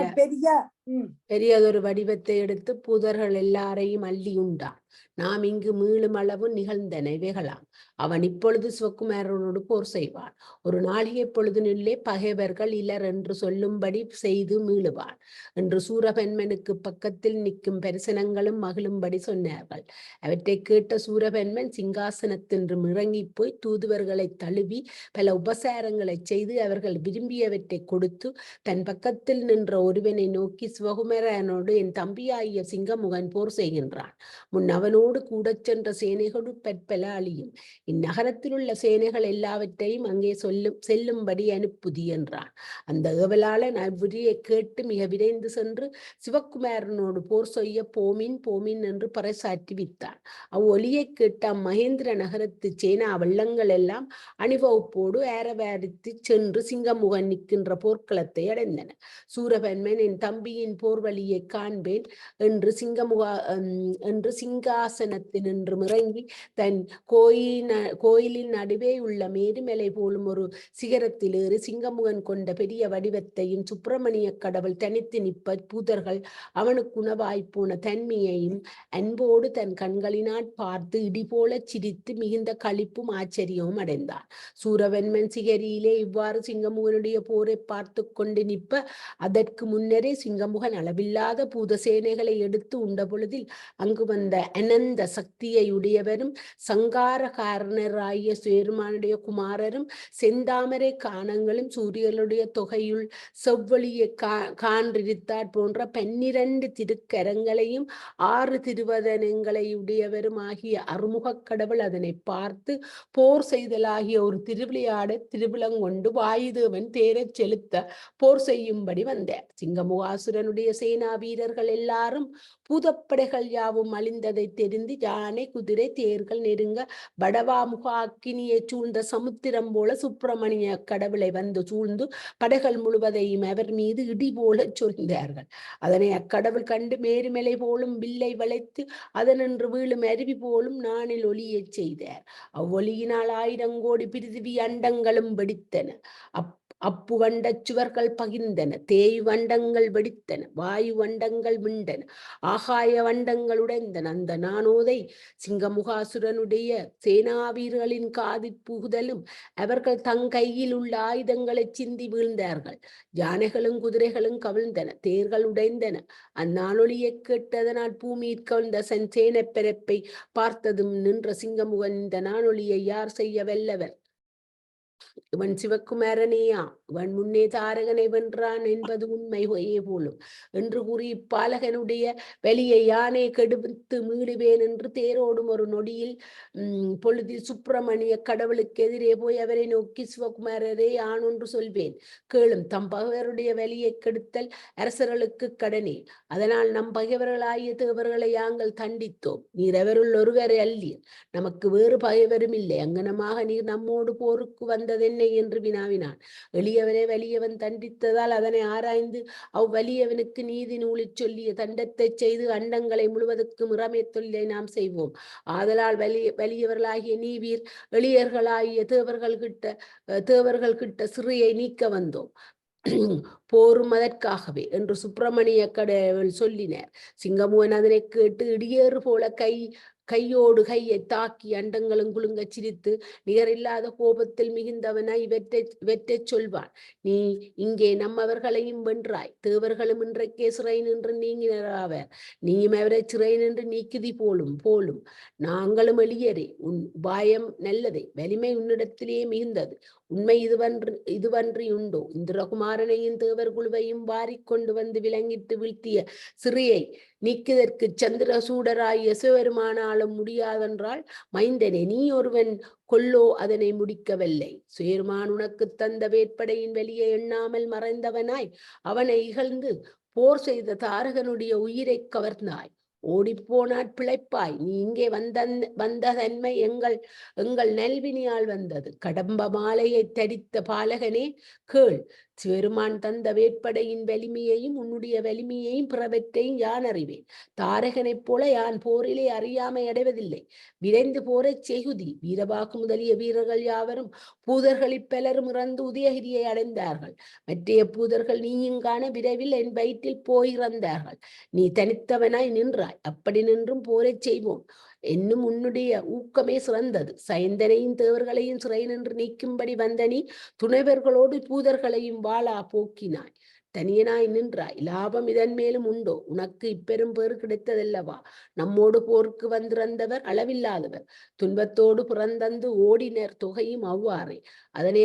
பெரியதொரு வடிவத்தை எடுத்து பூதர்கள் எல்லாரையும் அள்ளி உண்டான். நாம் இங்கு மீளும் அளவு நிகழ்ந்தன இவைகளாம். அவன் இப்பொழுது சிவகுமாரனோடு போர் செய்வான். ஒரு நாளிகை பொழுதினுள்ளே பகைவர்கள் இலர் என்று சொல்லும்படி செய்து மீளுவான் என்று சூரபன்மனுக்கு பக்கத்தில் நிற்கும் பரிசனங்களும் மகிழும்படி சொன்னார்கள். அவற்றை கேட்ட சூரபன்மன் சிங்காசனத்தின்று இறங்கி போய் தூதுவர்களை தழுவி பல உபசாரங்களை செய்து அவர்கள் விரும்பியவற்றை கொடுத்து தன் பக்கத்தில் நின்ற ஒருவனை நோக்கி, சிவகுமாரனோடு என் தம்பியாகிய சிங்கமுகன் போர் செய்கின்றான். முன் அவனோடு கூட சென்ற சேனைகளு பற்பல அழியும். இந்நகரத்தில் உள்ள சேனைகள் எல்லாவற்றையும் அங்கே செல்லும்படி அனுப்புதி என்றான். அந்த ஏவலாளன் அவ்வுரியை கேட்டு மிக விரைந்து சென்று சிவகுமாரனோடு போர் செய்ய போமின் என்று பறைசாற்றி வித்தான். அவ்வொலியை கேட்ட மகேந்திர நகரத்து சேனா வெள்ளங்கள் எல்லாம் அணிவகுப்போடு ஏறவாரித்து சென்று சிங்கமுகன் நிற்கின்ற போர்க்களத்தை அடைந்தன. சூரபன்மன் என் தம்பியின் போர்வழியை காண்பேன் என்று சிங்காசனத்தினின்று இறங்கி தன் கோயிலின் நடுவே உள்ள மேருமலை போலும் ஒரு சிகரத்தில் ஏறி சிங்கமுகன் கொண்ட பெரிய வடிவத்தையும் சுப்பிரமணிய கடவுள் தனித்து நிற்ப பூதர்கள் அவனுக்கு உணவாய்ப்போன தன்மையையும் அன்போடு தன் கண்களினால் பார்த்து இடிபோல சிரித்து மிகுந்த களிப்பும் ஆச்சரியமும் அடைந்தான். சூரபன்மன் சிகரியிலே இவ்வாறு சிங்கமுகனுடைய போரை பார்த்து கொண்டு நிற்ப அதற்கு முன்னரே சிங்கமுகன் அளவில்லாத பூத சேனைகளை எடுத்து உண்ட பொழுதில் அங்கு வந்த அனந்த சக்தியை உடையவரும் சங்காரகாரணராகிய சேருமானுடைய குமாரரும் செந்தாமரை காணங்களும் சூரியனுடைய தொகையுள் செவ்வொளியை காண்றிருத்தாற் போன்ற 12 திருக்கரங்களையும் 6 திருவதனங்களை உடையவரும் ஆகிய அறுமுகக் கடவுள் அதனை பார்த்து போர் செய்தலாகிய ஒரு திருவிழங்கொண்டு வாயுதேவன் தேரச் செலுத்த போர் செய்யும்படி வந்தார். சிங்கமுகாசுரனுடைய சேனா வீரர்கள் எல்லாரும் பூதப்படைகள் யாவும் அழிந்ததை தெரிந்து யானை குதிரை தேர்கள் நெருங்க வடவாமுக அக்கினியை சூழ்ந்த சமுத்திரம் போல சுப்பிரமணிய கடவுளை வந்து சூழ்ந்து படைகள் முழுவதையும் அவர் மீது இடி போல சொரிந்தார்கள். அதனை அக்கடவுள் கண்டு மேருமலை போலும் வில்லை வளைத்து அதனின்று வீழும் அருவி போலும் நானில் ஒளியச் செய்தார். அவ்வொளியினால் 1000 கோடி பிரிதிவி அண்டங்களும் வெடித்தன. அப்பு வண்ட சுவர்கள் பகிர்ந்தன. தேய் வண்டங்கள் வெடித்தன. வாயு வண்டங்கள் விண்டன. ஆகாய வண்டங்கள் உடைந்தன. அந்த நானோதை சிங்கமுகாசுரனுடைய சேனாவீரர்களின் காதில் புகுதலும் அவர்கள் தங்கையில் உள்ள ஆயுதங்களை சிந்தி வீழ்ந்தார்கள். யானைகளும் குதிரைகளும் கவிழ்ந்தன. தேர்கள் உடைந்தன. அந்நாளொலியை கேட்டதனால் பூமியில் கவிழ்ந்த சேனைப்பரப்பை பார்த்ததும் நின்ற சிங்கமுகன், இந்த நானொலியை யார் செய்ய வல்லவர்? இவன் சிவகுமாரனேயா? இவன் முன்னே தாரகனை வென்றான் என்பது உண்மை போலும் என்று கூறி இப்பாலகனுடைய வெளியை யானை கெடுத்து மீடுவேன் என்று தேரோடும் ஒரு நொடியில் பொழுதில் சுப்பிரமணிய கடவுளுக்கு எதிரே போய் அவரை நோக்கி, சிவகுமாரரே, யானொன்று சொல்வேன் கேளும். தம் பகைவருடைய வெளியை கெடுத்தல் அரசர்களுக்கு கடனே. அதனால் நம் பகைவர்களாகிய தேவர்களை யாங்கள் தண்டித்தோம். நீர் அவருள் ஒருவரை அல்லீர். நமக்கு வேறு பகைவரும் இல்லை. அங்கனமாக நீர் நம்மோடு போருக்கு வந்ததென்னை என்று வினாவினான். எளியவரை வலியவன் தண்டித்ததால் அதனை ஆராய்ந்து அவ்வலியவனுக்கு நீதி நூலில் சொல்லிய தண்டத்தை செய்து அண்டங்களை முழுவதற்கும் இறமை தொல்லை நாம் செய்வோம். ஆதலால் வலியவர்களாகிய நீவீர் எளியர்களாகிய தேவர்கள் கிட்ட சிறையை நீக்க வந்தோம். போரும் அதற்காகவே என்று சுப்பிரமணிய கடவுள் சொல்லினார். சிங்கமுகன் அதனை கேட்டு இடியேறு போல கையோடு கையை தாக்கி அண்டங்களும் குலுங்க சிரித்து நிகரில்லாத கோபத்தில் மிகுந்தவனாய் இவற்றை சொல்வான். நீ இங்கே நம்மவர்களையும் வென்றாய். தேவர்களும் இன்றைக்கே சிறை நின்று நீங்கினராவர். நீயும் அவரை சிறை நின்று நீக்குதி போலும் நாங்களும் எளியரே. உன் உபாயம் நல்லதே. வலிமை உன்னிடத்திலேயே மிகுந்தது. உண்மை இதுவன்றி உண்டோ? இந்திரகுமாரனையும் தேவர் குழுவையும் வாரிக்கொண்டு வந்து விலங்கிட்டு வீழ்த்திய சிறையை நீக்குதற்கு சந்திரசூடராகிய சிவபெருமானாலும் முடியாதென்றால் மைந்தனே, நீ ஒருவன் கொல்லோ அதனை முடிக்கவில்லை. சுயர்மான் உனக்கு தந்த வேட்படையின் வெளியே எண்ணாமல் மறைந்தவனாய் அவனை இகழ்ந்து போர் செய்த தாரகனுடைய உயிரை கவர்ந்தாய். ஓடிப்போனாற் பிழைப்பாய். நீ இங்கே வந்த தன்மை எங்கள் நல்வினியால் வந்தது. கடம்ப மாலையை தரித்த பாலகனே கேள். சிவருமான் தந்த வேட்படையின் வலிமையையும் உன்னுடைய வலிமையையும் பிறவற்றையும் யான் அறிவேன். தாரகனைப் போல யான் போரிலே அறியாமை அடைவதில்லை. விரைந்து போரைச் செய்குதி. வீரபாகு முதலிய வீரர்கள் யாவரும் பூதர்களில் பலரும் இறந்து உதயகிரியை அடைந்தார்கள். மற்றைய பூதர்கள் நீயும் காண விரைவில் என் வயிற்றில் போய் இறந்தார்கள். நீ தனித்தவனாய் நின்றாய். அப்படி நின்றும் போரைச் செய்வோம் என்னும் உன்னுடைய ஊக்கமே சிறந்தது. சயந்தனையும் தேவர்களையும் சிறை நின்று நீக்கும்படி வந்த நீ துணைவர்களோடு பூதர்களையும் வாளா போக்கினாய். தனியனாய் நின்றாய். லாபம் இதன் மேலும் உண்டோ? உனக்கு இப்பெரும் பேறு கிடைத்ததல்லவா? நம்மோடு போருக்கு வந்திறந்தவர் அளவில்லாதவர். துன்பத்தோடு பிறந்தந்து ஓடினர் தொகையும் அவ்வாறே. அதனை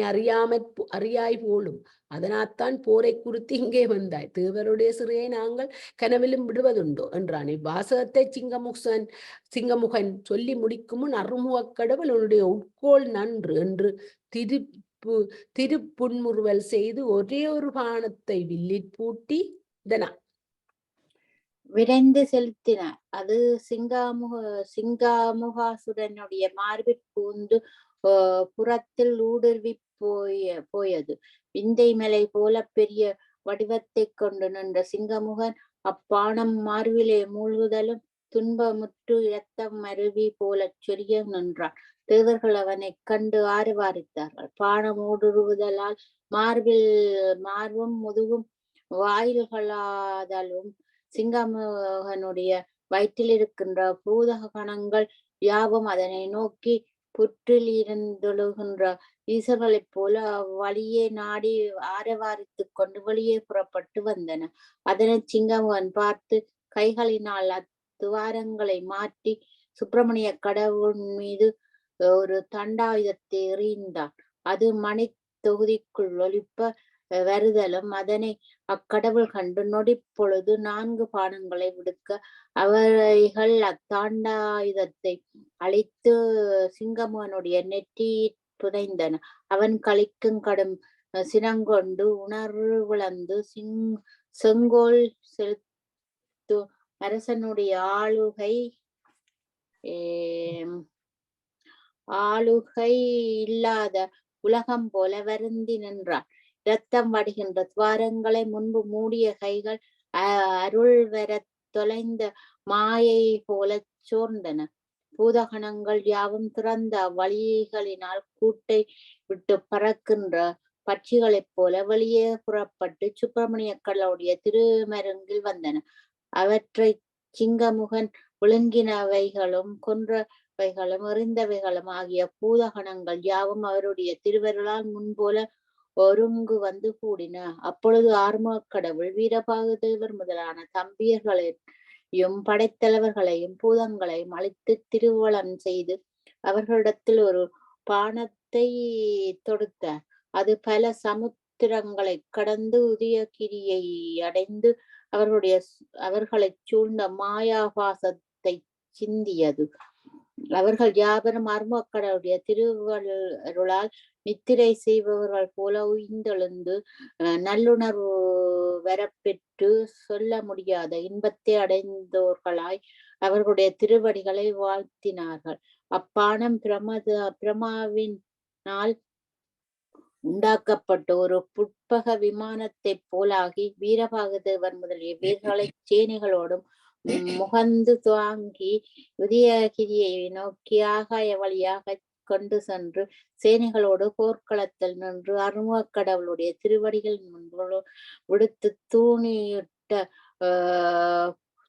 அறியாய் போலும். அதனால்தான் போரை குறித்து இங்கே வந்தாய். தேவருடைய சிறையை நாங்கள் கனவிலும் விடுவதுண்டோ என்றான். இவ்வாசகத்தை சிங்கமுகன் சொல்லி முடிக்கும் முன் அருமுகக் கடவுள் உன்னுடைய உட்கோள் நன்று என்று திருப்புன்முறுவல் செய்து ஒரே ஒரு பானத்தை வில்லிற் பூட்டி விரைந்து செலுத்தினார். அது சிங்காமுகாசுரனுடைய மார்பிற் பூந்து புறத்தில் ஊடுருவி போயது. விந்தை மலை போல பெரிய வடிவத்தை கொண்டு நின்ற சிங்கமுகன் அப்பானம் மார்பிலே மூழ்குதலும் துன்பமுற்று இரத்தம் அருவி போலச் சொரிய நின்றான். தேவர்கள் அவனைக் கண்டு ஆரவாரித்தார்கள். பானம் ஊடுருவுதலால் மார்பும் முதுகும் வாயில்களாதலும் சிங்கமுகனுடைய வயிற்றில் இருக்கின்ற பூதகணங்கள் யாவும் அதனை நோக்கி புற்றில் இருந்தொழுகின்ற ஈசர்களைப் போல வழியே நாடி ஆரவாரித்துக் கொண்டு வெளியே புறப்பட்டு வந்தன. அதனை சிங்கமுகன் பார்த்து கைகளினால் அத்துவாரங்களை மாற்றி சுப்பிரமணிய கடவுள் மீது ஒரு தண்டாயுதத்தை எறிந்தான். அது மணி தொகுதிக்குள் ஒலிப்ப வருதலும் அதனை அக்கடவுள் கண்டு நொடிப்பொழுது 4 பானங்களை விடுக்க அவர்கள் அத்தாண்டாயுதத்தை அழித்து சிங்கமுகனுடைய நெற்றியில் புதைந்தன. அவன் களிக்கும் கடும் சினங்கொண்டு உணர்விழந்து செங்கோல் செலுத்து அரசனுடைய ஆளுகை இல்லாத உலகம் போல வருந்தி நின்றான். இரத்தம் வடிகின்ற துவாரங்களை முன்பு மூடிய கைகள் அருள் வர தொலைந்த மாயை போல சோர்ந்தன. பூதகணங்கள் யாவும் திறந்த வழிகளினால் கூட்டை விட்டு பறக்கின்ற பட்சிகளைப் போல வெளியே புறப்பட்டு சுப்பிரமணிய கடவுளுடைய திருமருங்கில் வந்தன. அவற்றை சிங்கமுகன் விழுங்கினவைகளும் கொன்றவைகளும் எறிந்தவைகளும் ஆகிய பூதகணங்கள் யாவும் அவருடைய திருவருளால் முன்போல ஒருங்கு வந்து கூடின. அப்பொழுது ஆறுமுகக் கடவுள் வீரபாகு தேவர் முதலான தம்பியர்களையும் படைத்தலைவர்களையும் பூதங்களையும் அழித்து திருவளம் செய்து அவர்களிடத்தில் ஒரு பானத்தை தொடுத்தார். அது பல சமுத்திரங்களை கடந்து உதயகிரியை அடைந்து அவர்களைச் சூழ்ந்த மாயாபாசத்தை சிந்தியது. அவர்கள் யாவரும் ஆறுமுகக்கடவுளுடைய திருவருளால் நித்திரை செய்பவர்கள் போல உயிர்ந்தெழுந்து நல்லுணர்வு வரப்பெற்று சொல்ல முடியாத இன்பத்தை அடைந்தோர்களாய் அவர்களுடைய திருவடிகளை வாழ்த்தினார்கள். அப்பானம் பிரமாவினால் உண்டாக்கப்பட்ட ஒரு புட்பக விமானத்தை போலாகி வீரபாகு தேவர் முதலிய வீரர்களை சேனைகளோடும் முகந்து துவாங்கி உதயகிரியை நோக்கி ஆகாய வழியாக கொண்டு சென்று சேனைகளோடு போர்க்களத்தில் நின்று அருமுகக் கடவுளுடைய திருவடிகள் முன்பு விடுத்து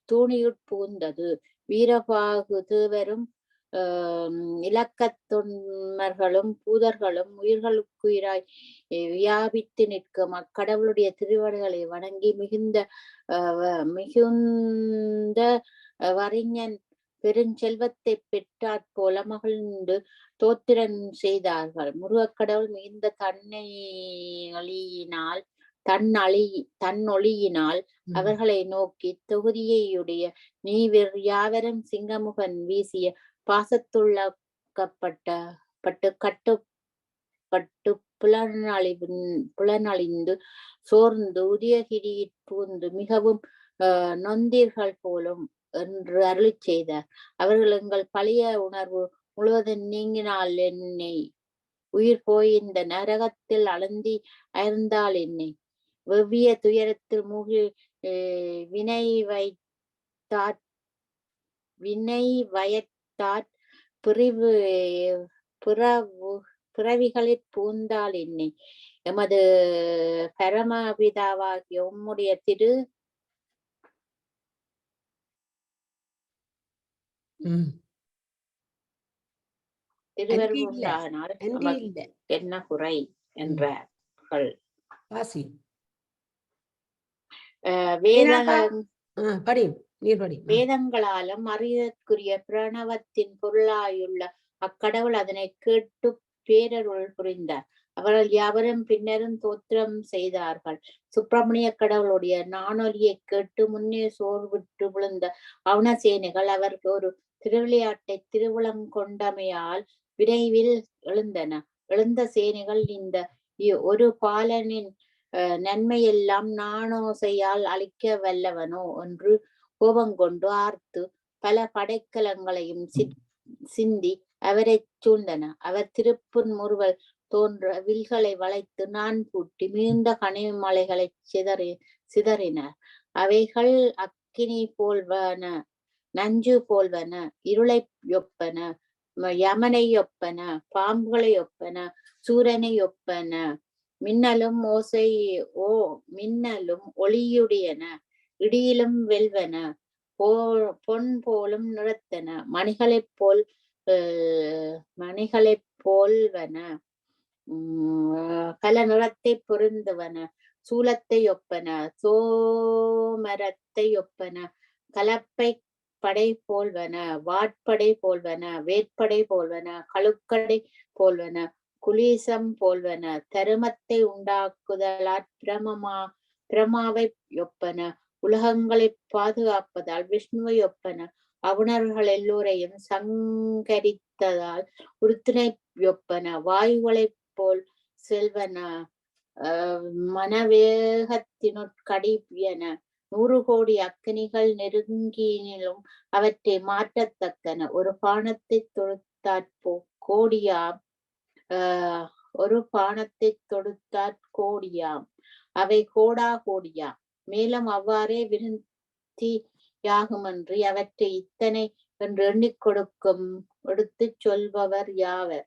தூணியுட்புகுந்தது. வீரபாகு தேவரும் இலக்கத் தொன்மர்களும் பூதர்களும் உயிர்களுக்குயிராய் வியாபித்து நிற்கும் அக்கடவுளுடைய திருவடிகளை வணங்கி மிகுந்த வறிஞன் பெருஞ்செல்வத்தை பெற்றாற் போல மகிழ்ந்து தோத்திரம் செய்தார்கள். முருகக்கடவுள் மிகுந்த தன்னொளியினால் அவர்களை நோக்கி தொகுதியையுடைய நீவிர் யாவரும் சிங்கமுகன் வீசிய பாசத்துள்ளப்பட்டு கட்டுப்பட்டு புலனழிந்து சோர்ந்து உதயகிரியிற் பூந்து மிகவும் நொந்தீர்கள் போலும் என்று அருளிச் செய்தார். அவர்கள் எங்கள் பழைய உணர்வு முழுவதும் நீங்கினால் என்னை உயிர் போய் இந்த நரகத்தில் அழுந்தி அயர்ந்தாள் என்னை வெவ்விய துயரத்தில் மூழ்கி வினை வயத்தாற் பிறவிகளிற் பூந்தாள் என்னை எமது பரமபிதாவாகிய உம்முடைய திருவருளானால் என்ன குறை என்றார்கள். வேதங்களாலும் அறிதற்குரிய பிரணவத்தின் பொருளாயுள்ள அக்கடவுள் அதனை கேட்டு பேரருள் புரிந்தார். அவர்கள் யாவரும் பின்னரும் தோத்திரம் செய்தார்கள். சுப்பிரமணிய கடவுளுடைய நானொலியை கேட்டு முன்னே சோர்விட்டு விழுந்த அவனசேனைகள் அவருக்கு ஒரு திருவிளையாட்டை திருவுளங்கொண்டமையால் விரைவில் எழுந்த சேனைகள் இந்த ஒரு பாலனின் நன்மையெல்லாம் நானோசையால் அளிக்க வல்லவனோ என்று கோபங்கொண்டு ஆர்த்து பல படைக்கலங்களையும் சிந்தி அவரை சூழ்ந்தன. அவர் திருப்புன் முறுவல் தோன்ற வில்களை வளைத்து நான் பூட்டி மிகுந்த கனிமலைகளை சிதறினார். அவைகள் அக்கினி போல்வன, நஞ்சு போல்வன, இருளை ஒப்பன, யமனை ஒப்பன, பாம்புகளை ஒப்பன, சூரனை ஒப்பன, மின்னலும் ஒளியுடையன, இடியிலும் வெல்வன, பொன் போலும் நிறத்தன, மணிகளைப் போல்வன, பல நிறத்தை பொருந்துவன, சூலத்தை ஒப்பன, சோமரத்தை ஒப்பன, கலப்பை படை போல்வன, வாட்படை போல்வன, வேட்படை போல்வன, கழுக்கடை போல்வன, குலீசம் போல்வன, தருமத்தை உண்டாக்குதலாற் பிரமாவை ஒப்பன, உலகங்களை பாதுகாப்பதால் விஷ்ணுவை ஒப்பன, அவுணர்கள் எல்லோரையும் சங்கரித்ததால் உருத்தினை ஒப்பன, வாயுகளைப் போல் செல்வன, மனவேகத்தினுட்கடியன, 100 கோடி அக்கினிகள் நெருங்கினிலும் அவற்றை மாற்றத்தக்கன, ஒரு பானத்தை தொடுத்தாற் அவை கோடா கோடியாம். மேலும் அவ்வாறே விருத்தியாகுமன்றி அவற்றை இத்தனை என்று எண்ணிக் எடுத்துச் சொல்பவர் யாவர்?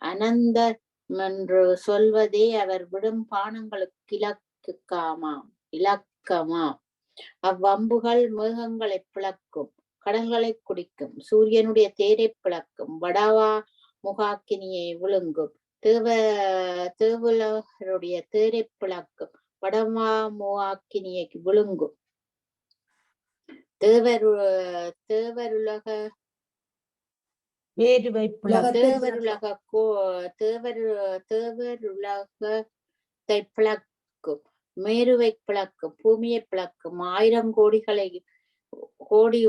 அனந்தமென்று சொல்வதே அவர் விடும் பானங்களுக்கு இலக்கமாம். அவ்வம்புகள் மேகங்களைப் பிளக்கும், கடல்களை குடிக்கும், சூரியனுடைய தேரை பிளக்கும், வடவா முகாக்கினியை விழுங்கும், தேவுலகருடைய தேரை பிளக்கும், வடமா முகாக்கினியை விழுங்கும், தேவருலகத்தை பிளக்கும், மேருவை பிளக்கும், பூமியை பிளக்கும், 1000 கோடி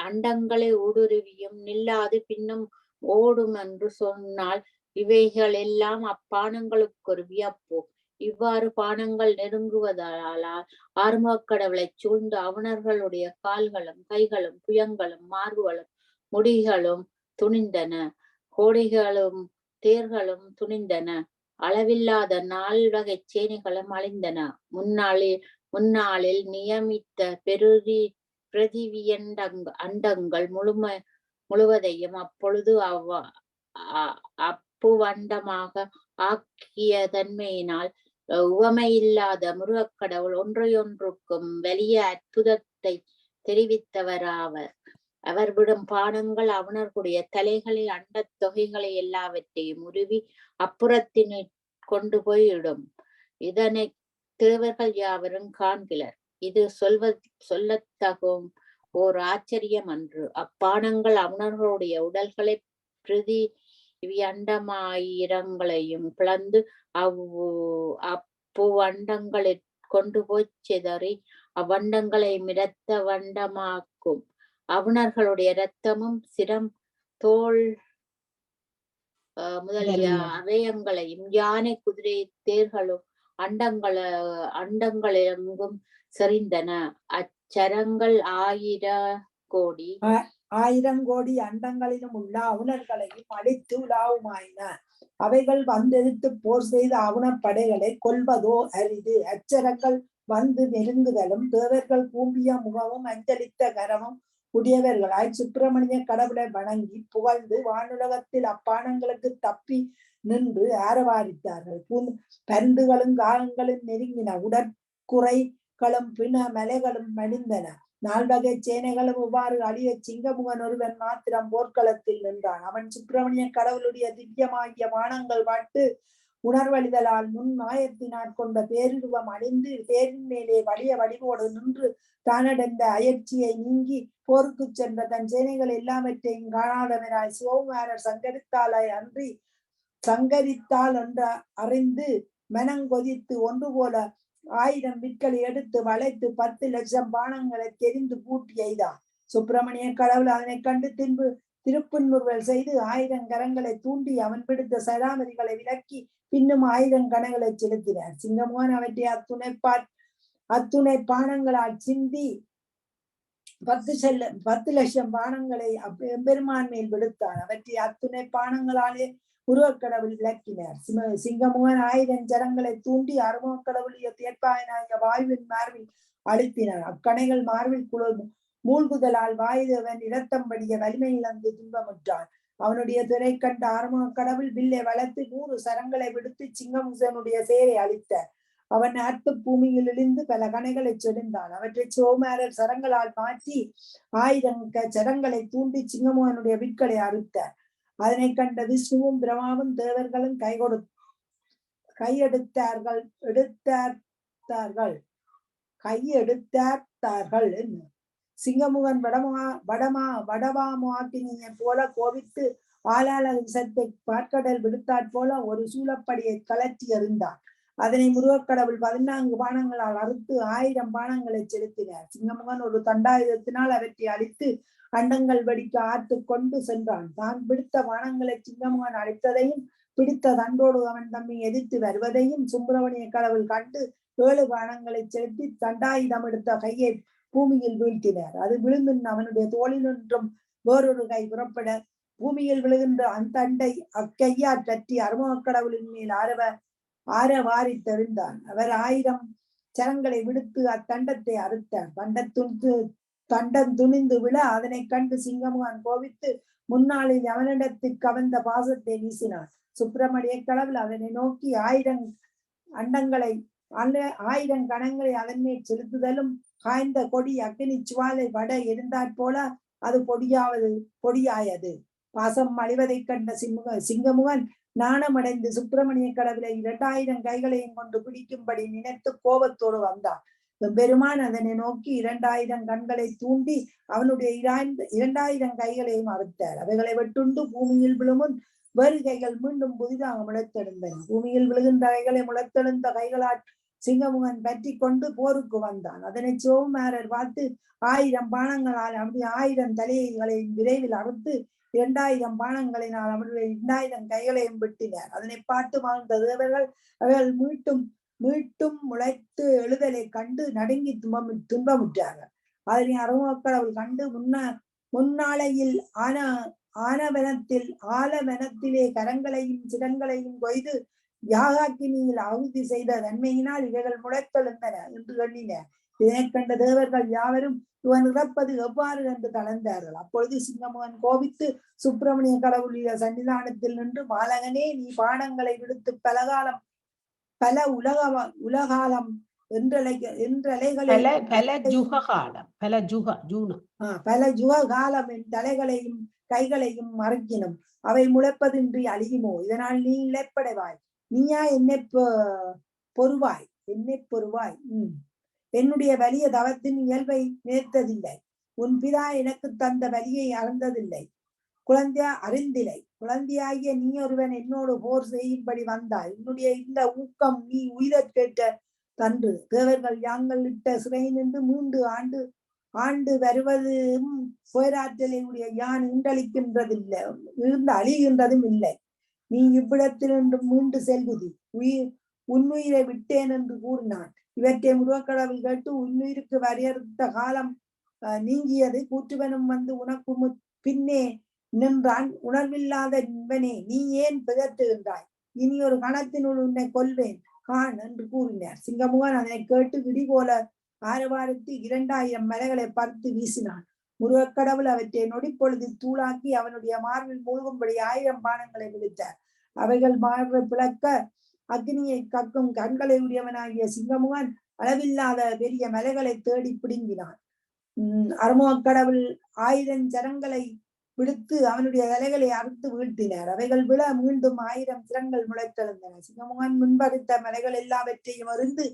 அண்டங்களை ஊடுருவியும் நில்லாது பின்னும் ஓடும் என்று சொன்னால் இவைகள் எல்லாம் அப்பானங்களுக்கு ஒரு வியப்போ. இவ்வாறு பானங்கள் நெருங்குவதால் ஆறுமுகக்கடவுளை சூழ்ந்து அவுணர்களுடைய கால்களும் கைகளும் புயங்களும் மார்புகளும் முடிகளும் துணிந்தன, கோடைகளும் தேர்களும் துணிந்தன, அளவில்லாத 4 வகை சேனைகளும் அழிந்தன. முன்னாளில் நியமித்த அண்டங்கள் முழுவதையும் அப்பொழுது அப்புவண்டமாக ஆக்கிய தன்மையினால் உவமையில்லாத முருகக்கடவுள் ஒன்றையொன்றுக்கும் வலிய அற்புதத்தை தெரிவித்தவராவர். அவர் விடும் பானங்கள் அவுணர்களுடைய தலைகளை அண்டத் தொகைகளை எல்லாவற்றையும் உருவி அப்புறத்தினை கொண்டு போய் இடும். இதனை தேவர்கள் யாவரும் காண்கிலர். இது சொல்லத்தகும் ஓர் ஆச்சரியம் அன்று. அப்பானங்கள் அவுணர்களுடைய உடல்களை அண்டமாயிரங்களையும் பிளந்து அப்புவண்டங்களில் கொண்டு போய் சிதறி அவ்வண்டங்களை மிரத்த வண்டமாக்கும். அவுணர்களுடைய இரத்தமும் சிரம் தோல் முதலிய அவயங்களையும் யானை குதிரை தேர்களும் அண்டங்களெங்கும் செறிந்தன. அச்சரங்கள் 1000 கோடி 1000 கோடி அண்டங்களிலும் உள்ள அவுணர்களையும் அழித்து உலாவுமாயின. அவைகள் வந்தெடுத்து போர் செய்த அவுணப்படைகளை கொல்வதோ அரிது. அச்சரங்கள் வந்து நெருங்குதலும் தேவர்கள் கூம்பிய முகமும் அஞ்சலித்த கரமும் உடையவர்களாய் சுப்பிரமணிய கடவுளை வணங்கி புகழ்ந்து வானுலகத்தில் அப்பானங்களுக்கு தப்பி நின்று ஆரவாரித்தார்கள். பருந்துகளும் காகங்களும் நெருங்கின. உடற்குறைகளும் பிண மலைகளும் மடிந்தன. 4 வகை சேனைகளும் இவ்வாறு அழிய சிங்கமுகன் ஒருவன் மாத்திரம் போர்க்களத்தில் நின்றான். அவன் சுப்பிரமணிய கடவுளுடைய திவ்யமாகிய வானங்கள் பட்டு உணர்வழிதலால் முன் மாயத்தினாற் கொண்ட பேருருவம் அணிந்து தேரின் மேலே வலிய வடிவோடு நின்று தானடைந்த அயற்சியை நீங்கி போருக்கு சென்ற தன் சேனைகள் எல்லாவற்றையும் காணாதவராய் சிவகுமாரர் சங்கரித்தால் என்று அறிந்து மனங்கொதித்து ஒன்று போல 1000 விற்களை எடுத்து வளைத்து 10 லட்சம் பானங்களை தெரிந்து பூட்டி எய்தான். சுப்பிரமணிய கடவுள் அதனை கண்டு திருப்புன்முறுவல் செய்து 1000 கரங்களை தூண்டி அவன் பிடித்த சராமரிகளை விலக்கி பின்னும் 1000 கணங்களை செலுத்தினார். சிங்கமோகன் அவற்றை அத்துணை பானங்களால் சிந்தி 10 லட்சம் பானங்களை எம்பெருமான் மேல் விடுத்தான். அவற்றை அத்துணை பானங்களாலே உருவக்கடவுள் விளக்கினார். சிங்கமுகன் 1000 ஜரங்களை தூண்டி அருமக்கடவுளிய தேர்ப்பாயனாகிய வாயுவின் மார்பில் அழுத்தினார். அக்கணைகள் மார்பில் மூழ்குதலால் வாயுதேவன் இரத்தம்படிய வலிமை இழந்து துன்பமுற்றான். அவனுடைய துறை கண்ட அருமக்கடவுள் வில்லை வளர்த்து 100 சரங்களை விடுத்து சிங்கமுகனுடைய சேரை அழித்தார். அவன் அர்த்த பூமியில் இழிந்து பல கணைகளை சொரிந்தான். அவற்றை சோமாரர் சரங்களால் மாற்றி 1000 சரங்களை தூண்டி சிங்கமுகனுடைய விற்களை அறுத்தார். அதனை கண்ட விஷ்ணுவும் பிரமாவும் தேவர்களும் கையெடுத்தார்கள். சிங்கமுகன் வடவாமாக்கினியை போல கோபித்து ஆளாள விஷத்தை பாற்கடல் விடுத்தாற் போல ஒரு சூழப்படியை கலற்றி எறிந்தான். அதனை முருகக்கடவுள் 14 பானங்களால் அறுத்து 1000 பானங்களை செலுத்தினார். சிங்கமுகன் ஒரு தண்டாயுதத்தினால் அவற்றை அழித்து அண்டங்கள் வெடிக்க ஆர்த்து கொண்டு சென்றான். தான் பிடித்த பானங்களை சிங்கமுகன் அழித்ததையும் பிடித்த தண்டோடு அவன் தம்மை எதிர்த்து வருவதையும் சுப்பிரமணிய கடவுள் கண்டு 7 பானங்களை செலுத்தி தண்டாயுதம் எடுத்த கையை பூமியில் வீழ்த்தினார். அது விழுந்து அவனுடைய தோளிலொன்றும் வேறொரு கை புறப்பட பூமியில் விழுகின்ற அந்த அண்டை அக்கையார் கற்றி அருமக்கடவுளின் மேல் ஆரவாரி தெரிந்தான். அவர் 1000 சரங்களை விடுத்து அத்தண்டத்தை அறுத்தார். தண்டம் துணிந்து விழ அதனை கண்டு சிங்கமுகன் கோபித்து முன்னாளில் அவனிடத்தில் கவர்ந்த பாசத்தை வீசினான். சுப்பிரமணிய கடவுள் அதனை நோக்கி 1000 கணங்களை அதன் மேல் செலுத்துதலும் காய்ந்த கொடி அக்கினி சுவாலை வட எரிந்தாற் போல அது பொடியாயது. பாசம் அழிவதைக் கண்ட சிங்கமுகன் நாணமடைந்து சுப்பிரமணிய கடவுளை 2000 கைகளையும் கொண்டு பிடிக்கும்படி நினைத்து கோபத்தோடு வந்தான். பெருமான் அதனை நோக்கி 2000 கண்களை தூண்டி அவனுடைய 2000 கைகளையும் அறுத்தார். அவைகளை வெட்டுண்டு பூமியில் விழுமுன் வேறு கைகள் மீண்டும் புதிதாக முளைத்தெழுந்தன. பூமியில் விழுகின்ற கைகளை முளைத்தெழுந்த கைகளால் சிங்கமுகன் பற்றி கொண்டு போருக்கு வந்தான். அதனை சோமாரர் பார்த்து 1000 பானங்களால் அவனுடைய 1000 தலைகளையும் விரைவில் அறுத்து 2000 பானங்களினால் அவனுடைய 2000 கைகளையும் வெட்டினார். அதனை பார்த்து வாழ்ந்த தேவர்கள் அவர்கள் மீட்டும் முளைத்து எழுதலை கண்டு நடுங்கி துன்பமுற்றார்கள். அதனை அருமக்கடவுள் கண்டு முன்னாளையில் ஆலவனத்திலே கரங்களையும் சிரங்களையும் கொய்து யாகாக்கினியில் ஆகுதி செய்த தன்மையினால் இவைகள் முளைத்தெழுந்தன என்று எண்ணினர். இதனை கண்ட தேவர்கள் யாவரும் இவன் இறப்பது எவ்வாறு என்று தளர்ந்தார்கள். அப்பொழுது சிங்கமுகன் கோபித்து சுப்பிரமணிய கடவுளுடைய சன்னிதானத்தில் நின்று, பாலகனே, நீ பானங்களை விடுத்து பல உலகாலம் பல யுக காலம் என் தலைகளையும் கைகளையும் மறக்கினும் அவை முளைப்பதின்றி அழியுமோ? இதனால் நீ இழைப்படைவாய். நீயா என்னை பொறுவாய். என்னுடைய வலிய தவத்தின் இயல்பை நினைத்ததில்லை. உன் பிதா எனக்கு தந்த வலியை அறிந்ததில்லை. அறிந்திலை. குழந்தையாகிய நீ ஒருவன் என்னோடு போர் செய்யும்படி வந்தாய். உன்னுடைய இந்த ஊக்கம் நீ உயிரற் கேட்ட தன்று. தேவர்கள் யாங்கள் இட்ட சிறை நின்று மீண்டு ஆண்டு வருவதும் போராற்றலையுடைய யான் இன்றளிக்கின்றதில்லை, இருந்து அழிகின்றதும் இல்லை. நீ இவ்விடத்தில் என்று மீண்டு செல்வது உன்னுயிரை விட்டேன் என்று கூறினான். இவற்றை முருகக்கடவுள் கேட்டு உன்னுயிருக்கு வரையறுத்த காலம் நீங்கியது. கூற்றுவனும் வந்து உனக்கு பின்னே நின்றான். உணர்வில்லாத இவனே, நீ ஏன் பிதற்றுகின்றாய்? இனி ஒரு கணத்தினுள் உன்னை கொல்வேன் கான் என்று கூறினார். சிங்கமுகன் அதனை கேட்டு விடி போல ஆரவாரத்து 2000 மலைகளை பறித்து வீசினான். முருகக்கடவுள் அவற்றை நொடிப்பொழுதில் தூளாக்கி அவனுடைய மார்பில் மூழ்கும்படி 1000 பானங்களை விழித்தார். அவைகள் மார்பை பிளக்க அக்னியை கக்கும் கண்களை உடையவனாகிய சிங்கமுகன் அளவில்லாத பெரிய மலைகளை தேடி பிடுங்கினான். அருமுகக்கடவுள் 1000 சரங்களை விடுத்து அவனுடைய தலைகளை அறுத்து வீழ்த்தினார். அவைகள் விழ மீண்டும் 1000 சிரங்கள் முளைத்தெழுந்தன. சிங்கமுகன் முன்பறித்த மலைகள் எல்லாவற்றையும் அறிந்து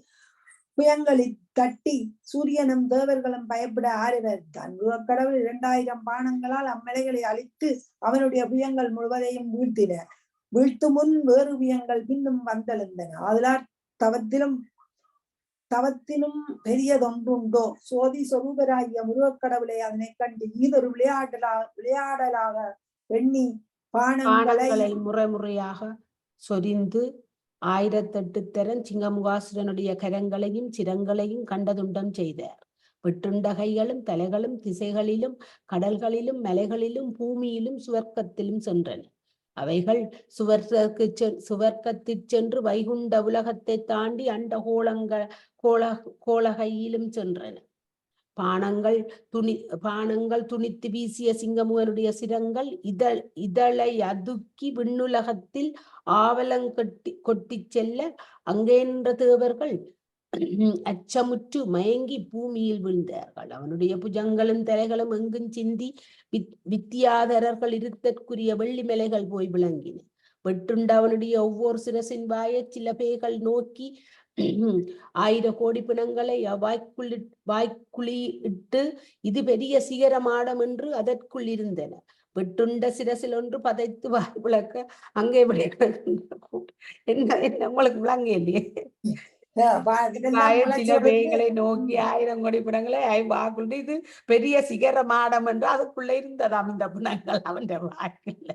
புயங்களில் தட்டி சூரியனும் தேவர்களும் பயப்பட ஆரம்பித்தான். முருகக்கடவுள் 2000 பானங்களால் அம்மலைகளை அழித்து அவனுடைய புயங்கள் முழுவதையும் வீழ்த்தினர். வீழ்த்து முன் வேறு புயங்கள் பின்னும் வந்தெழுந்தன. ஆதலால் தவத்தினும் பெரியதொன்றுண்டோ? சோதி சொரூபராகிய முருகக்கடவுளை அதனை கண்டு ஈதொரு விளையாடலாக எண்ணி பானங்களை முறையாக சொரிந்து 1008 தரம் சிங்கமுகாசுரனுடைய கரங்களையும் சிரங்களையும் கண்டதுண்டம் செய்தார். வெட்டுண்ட கைகளும் தலைகளும் திசைகளிலும் கடல்களிலும் மலைகளிலும் பூமியிலும் சுவர்க்கத்திலும் சென்றன. அவைகள் சுவர்க்கத்தில் சென்று வைகுண்ட உலகத்தை தாண்டி அண்ட கோலகையிலும் சென்றன. பானங்கள் துணித்து வீசிய சிங்கமுகனுடைய சிரங்கள் இதழை அதுக்கி விண்ணுலகத்தில் ஆவலம் கொட்டி செல்ல அங்கே நின்ற தேவர்கள் அச்சமுற்று மயங்கி பூமியில் விழுந்தார்கள். அவனுடைய புஜங்களும் தலைகளும் எங்கும் சிந்தி வித்தியாதரர்கள் இருத்தற்குரிய வெள்ளி மலைகள் போய் விளங்கின. வெட்டுண்ட அவனுடைய ஒவ்வொரு சிரசின் வாயை சில பேய்கள் நோக்கி 1000 கோடி பிணங்களை வாய்க்குழி இட்டு இது பெரிய சிகரமாடம் என்று அதற்குள் இருந்தன. வெட்டுண்ட சிரசில் ஒன்று பதைத்து வாய் விளக்க அங்கே என்ன உங்களுக்கு விளங்க இல்லையே. சில பேய்களை நோக்கி 1000 கோடி பிணங்களை வாக்குள்ள இது பெரிய சிகர மாடம் என்று அதுக்குள்ள இருந்ததாம் இந்த பிணங்கள் அவன் வாக்கில்.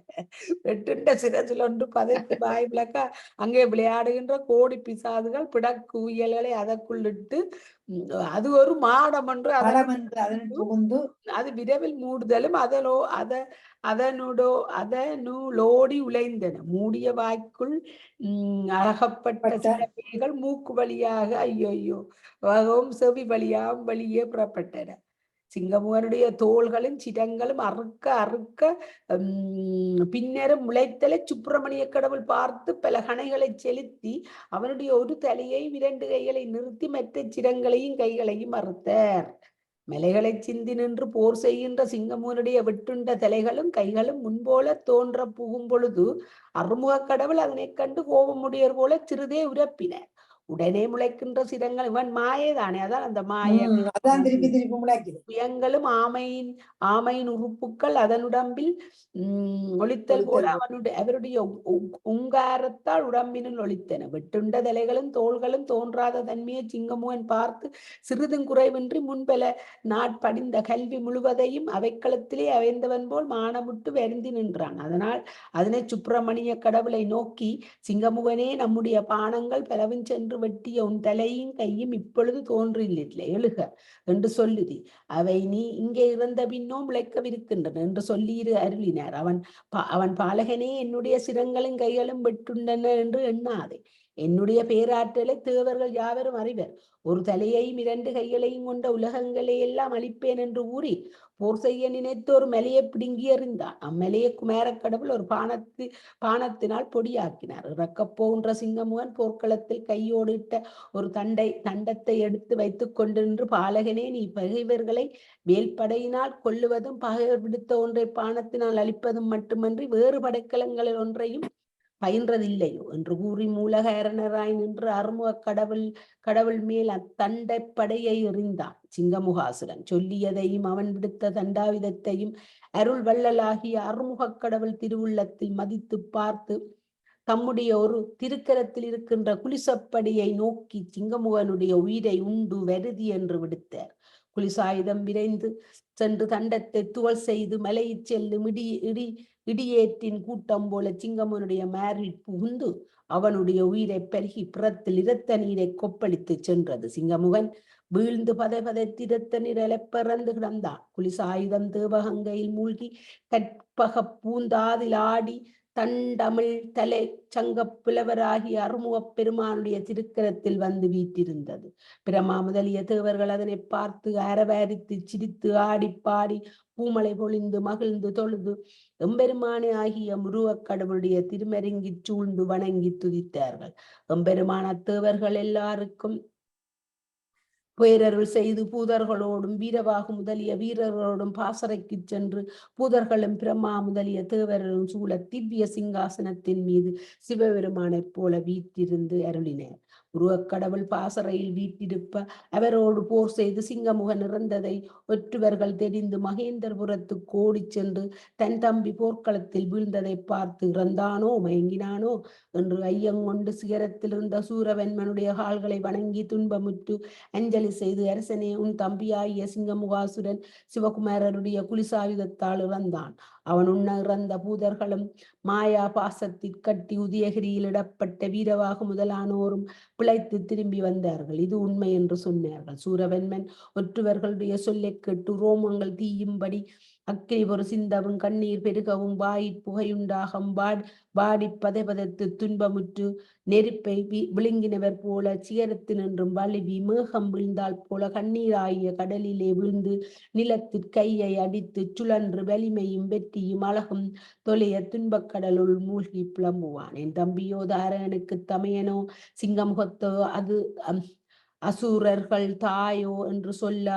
வெட்டுண்ட சிரசில் ஒன்று பதைத்து வாய் விளக்க அங்கே விளையாடுகின்ற கோடி பிசாதுகள் பிடக்கு உயல்களை அதற்குள்ளிட்டு அது ஒரு மாடம் என்று அது விரைவில் மூடுதலும் அதனோடி உழைந்தன. மூடிய வாய்க்குள் அழகப்பட்ட சில பேய்கள் மூக்கு வழியாக ஐயோ செவி வழியாகவும் வெளியே புறப்பட்டன. சிங்கமுகனுடைய தோள்களும் சிரங்களும் அறுக்க பின்னரும் முளைத்தலை சுப்பிரமணிய கடவுள் பார்த்து பல கணைகளை செலுத்தி அவனுடைய ஒரு தலையை 2 கைகளை நிறுத்தி மற்ற சிரங்களையும் கைகளையும் அறுத்தார். மலைகளை சிந்தி நின்று போர் செய்கின்ற சிங்கமுகனுடைய வெட்டுண்ட தலைகளும் கைகளும் முன்போல தோன்ற புகும் பொழுது அருமுக கடவுள் அதனை கண்டு கோபமுடையர் போல சிறிதே உரப்பினர். உடனே முளைக்கின்ற சிரங்கள் இவன் மாயேதானே, அதான் அந்த மாயம். புயங்களும் ஆமையின் உறுப்புக்கள் அதனுடம்பில் ஒளித்தல் போல அவருடைய உங்காரத்தால் உடம்பினுள் ஒளித்தன. வெட்டுண்ட தலைகளும் தோள்களும் தோன்றாத தன்மையை சிங்கமுகன் பார்த்து சிறிதும் குறைவின்றி முன்பல நாட்படிந்த கல்வி முழுவதையும் அவைக்களத்திலே அவைந்தவன் போல் மானமுட்டு வருந்தி நின்றான். அதனால் அதனை சுப்பிரமணிய கடவுளை நோக்கி, சிங்கமுகனே, நம்முடைய பானங்கள் பலவும் சென்று வெட்டிய உன் தலையும் கையும் இப்பொழுது தோன்றில்லை, எழுக என்று சொல்லுதி. அவை நீ இங்கே இறந்த பின்னோ முளைக்கவிருக்கின்றன என்று சொல்லி அருளினார். அவன் பாலகனே, என்னுடைய சிரங்களும் கைகளும் வெட்டுண்டன என்று எண்ணாதே. என்னுடைய பேராற்றலை தேவர்கள் யாவரும் அறிவர். ஒரு தலையையும் 2 கைகளையும் கொண்ட உலகங்களை எல்லாம் அழிப்பேன் என்று கூறி போர் செய்ய நினைத்து ஒரு மலையை பிடுங்கி எறிந்தான். அம்மலையை குமாரக்கடவுள் ஒரு பானத்தினால் பொடியாக்கினார். இறக்கப் போகின்ற சிங்கமுகன் போர்க்களத்தில் கையோடு இட்ட ஒரு தண்டத்தை எடுத்து வைத்துக் கொண்டின்று, பாலகனே, நீ பகைவர்களை வேல்படையினால் கொல்லுவதும் பகைவர் விடுத்த ஒன்றை பானத்தினால் அழிப்பதும் மட்டுமன்றி வேறு படைக்கலங்களில் ஒன்றையும் பயின்றதில்லையோ என்று கூறி மூலகாரணராய் நின்று அருமுக கடவுள் மேல் அத்தண்டைப்படையை எறிந்தான். சிங்கமுகாசுரன் சொல்லியதையும் அவன் விடுத்த தண்டாயுதத்தையும் அருள் வள்ளலாகிய அருமுக கடவுள் திருவுள்ளத்தில் மதித்து பார்த்து தம்முடைய ஒரு திருக்கரத்தில் இருக்கின்ற குலிசப்படியை நோக்கி சிங்கமுகனுடைய உயிரை உண்டு வருதி என்று விடுத்தார். குலிசாயுதம் விரைந்து சென்று தண்டத்தை துவள் செய்து மலையில் செல்லும் இடியேற்றின் கூட்டம் போல சிங்கமுனுடைய மாரில் புகுந்து அவனுடைய உயிரை பருகி புறத்தில் இரத்த நீரை கொப்பளித்து சென்றது. சிங்கமுகன் வீழ்ந்து பதைத்திருத்த நிரலை பிறந்து கிடந்தான். குலிசாயுதம் தேவகங்கையில் மூழ்கி கற்பக பூந்தாதில் ஆடி தண்டமிழ் தலை சங்கப் புலவராகிய அருமுகப் பெருமானுடைய திருக்கரத்தில் வந்து வீற்றிருந்தது. பிரமா முதலிய தேவர்கள் அதனை பார்த்து அரவாரித்து சிரித்து ஆடி பாடி பூமலை பொழிந்து மகிழ்ந்து தொழுது எம்பெருமானே ஆகிய முருகக் கடவுளுடைய திருமருங்கிச் சூழ்ந்து வணங்கி துதித்தார்கள். எம்பெருமான தேவர்கள் எல்லாருக்கும் பேரருள் செய்து பூதர்களோடும் வீரவாகு முதலிய வீரர்களோடும் பாசறைக்கு சென்று பூதர்களும் பிரம்மா முதலிய தேவர்களும் சூழ திவ்ய சிங்காசனத்தின் மீது சிவபெருமானைப் போல வீற்றிருந்து அருளினர். முருகக்கடவுள் பாசறையில் வீட்டிருப்ப அவரோடு போர் செய்து சிங்கமுகன் இறந்ததை ஒற்றுவர்கள் தெரிந்து மகேந்திரபுரத்து கோடி சென்று தன் தம்பி போர்க்களத்தில் வீழ்ந்ததை பார்த்து இறந்தானோ மயங்கினானோ என்று ஐயங்கொண்டு சிகரத்தில் இருந்த சூரவன்மனுடைய கால்களை வணங்கி துன்பமுற்று அஞ்சலி செய்து, அரசனே, உன் தம்பியாகிய சிங்கமுகாசுரன் சிவகுமாரருடைய குலிசாயுதத்தால் இறந்தான். அவன் உண்ண இறந்த பூதர்களும் மாயா பாசத்தில் கட்டி உதயகிரியில் இடப்பட்ட வீரவாகு முதலானோரும் பிழைத்து திரும்பி வந்தார்கள். இது உண்மை என்று சொன்னார்கள். சூரவன்மன் ஒற்றுவர்களுடைய சொல்லை கேட்டு ரோமங்கள் தீயும்படி அக்கினி ஒரு சிந்தவும் கண்ணீர் பெருகவும் வாயிற் புகையுண்டாகும் வாடி பதைத்து துன்பமுற்று நெருப்பை விழுங்கினவர் போல சிகரத்தினின்றும் வழுவி மேகம் வீழ்ந்தால் போல கண்ணீராகிய கடலிலே வீழ்ந்து நிலத்தில் கையை அடித்து சுழன்று வலிமையும் வெற்றியும் அழகும் தொலைய துன்பக்கடலுள் மூழ்கி புலம்புவான். என் தம்பியோ தாரகனுக்கு தமையனோ சிங்கமுகத்தோ அது அசூரர்கள் தாயோ என்று சொல்ல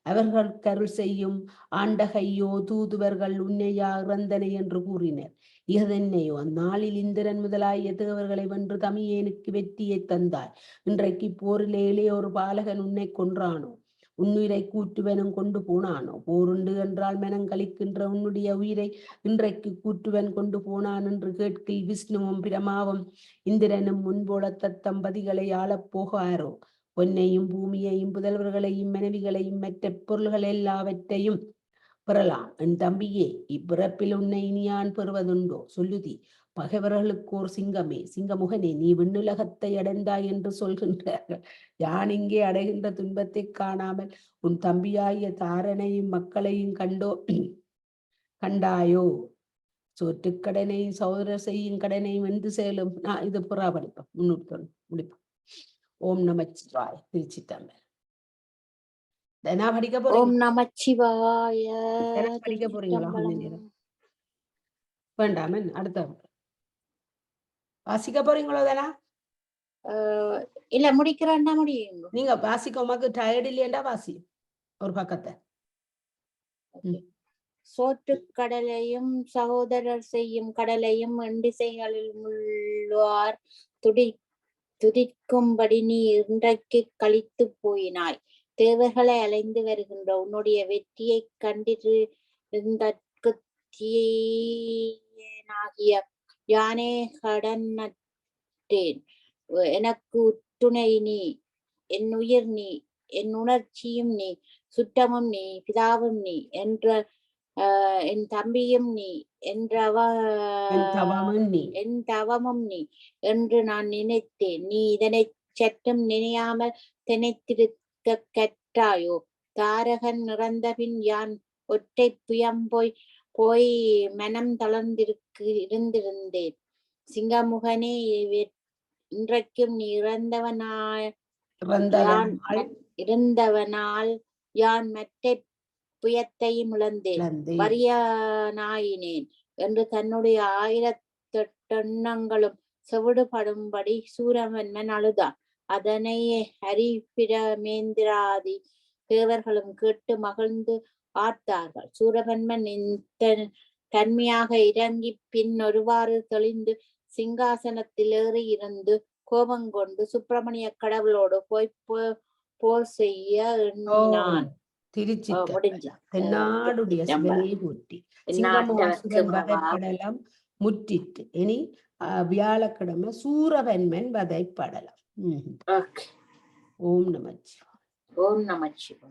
அவர்கள் கருள் செய்யும் ஆண்டகையோ தூதுவர்கள் உன்னையா இறந்தனை என்று கூறினர். இகதென்னையோ அந்நாளில் இந்திரன் முதலாகிய தேவர்களை வென்று தமியேனுக்கு வெற்றியை தந்தாய். இன்றைக்கு போரிலே இளையோரு பாலகன் உன்னை கொன்றானோ? உன்னுயிரை கூற்றுவனும் கொண்டு போனானோ? போருண்டு என்றால் மனங்களிக்கின்ற உன்னுடைய உயிரை இன்றைக்கு கூற்றுவன் கொண்டு போனான் என்று கேட்கில் விஷ்ணுவும் பிரமாவும் இந்திரனும் முன்போல தத்தம்பதிகளை ஆளப் போகாரோ? பொன்னையும் பூமியையும் புதல்வர்களையும் மனைவிகளையும் மற்ற பொருள்கள் எல்லாவற்றையும் பெறலாம். என் தம்பியே, இப்பிறப்பில் உன்னை இனியான் பெறுவதுண்டோ? சொல்லுதி. பகைவர்களுக்கோர் சிங்கமே, சிங்கமுகனே, நீ விண்ணுலகத்தை அடைந்தாய் என்று சொல்கின்றார்கள். யான் இங்கே அடைகின்ற துன்பத்தை காணாமல் உன் தம்பியாகிய தாரனையும் மக்களையும் கண்டாயோ? சோற்றுக்கடனையும் சகோதரர் செய்யும் கடனையும் என்று செயலும். இது புறா படிப்போம். முடிப்போம். ஓம் நமச்சிவாய. திருச்சிற்றம்பலம். என்ன படிக்க போறீங்க? ஓம் நமச்சிவாய. படிக்க போறீங்களா? வேண்டாம், அடுத்த வாசிக்க போறீங்களோ? தானா இல்ல முடிக்கிறேன்னா முடியுங்க. நீங்க வாசிக்க உமாக்கு டயர்ட் இல்லையண்டா வாசி ஒரு பக்கத்தை. சோற்றுக்கடலையும் சகோதரர் செய்யும் கடலையும் எண்டிசைகளில் உள்ளார் துதிக்கும்படி நீ இன்றைக்கு கழித்து போயினாய். தேவர்களை அலைந்து வருகின்ற உன்னுடைய வெற்றியை கண்டிருந்தற்கு தீயனாகிய யானே கடனற்றேன். எனக்கு துணை நீ, என் உயிர் நீ, என் உணர்ச்சியும் நீ, சுற்றமும் நீ, பிதாவும் நீ, என்ற என் தம்பியும் நீ, என் தவமும் நீ என்று நான் நினைத்தேன். நீ இதனை சற்றும் நினையாமல் திணைத்திருக்க கற்றாயோ? தாரகன் இறந்த பின் யான் ஒற்றை போய் மனம் தளர்ந்திருந்தேன். சிங்கமுகனே, இன்றைக்கும் நீ இருந்தவனால் யான் மற்ற புயத்தையும் இழந்தேன், வறியனாயினேன் என்று தன்னுடைய 1008 செவிடுபடும்படி சூரவன்மன் அழுதான். அதனை ஹரிபிரமேந்திராதி தேவர்களும் கேட்டு மகிழ்ந்து ஆர்த்தார்கள். சூரவன்மன் தன்மையாக இறங்கி பின் ஒருவாறு தெளிந்து சிங்காசனத்தில் ஏறி இருந்து கோபங்கொண்டு சுப்பிரமணிய கடவுளோடு போய் போர் செய்ய எண்ணினான். தென்னாடுடைய சிவனே போற்றி. சிங்கமுகாசுரன் வதைப்படலம் முற்றிட்டு. இனி வியாழக்கிழமை சூரவன்மன் வதைப்படலம். ஓம் நமச்சிவாய. ஓம் நமச்சிவாய.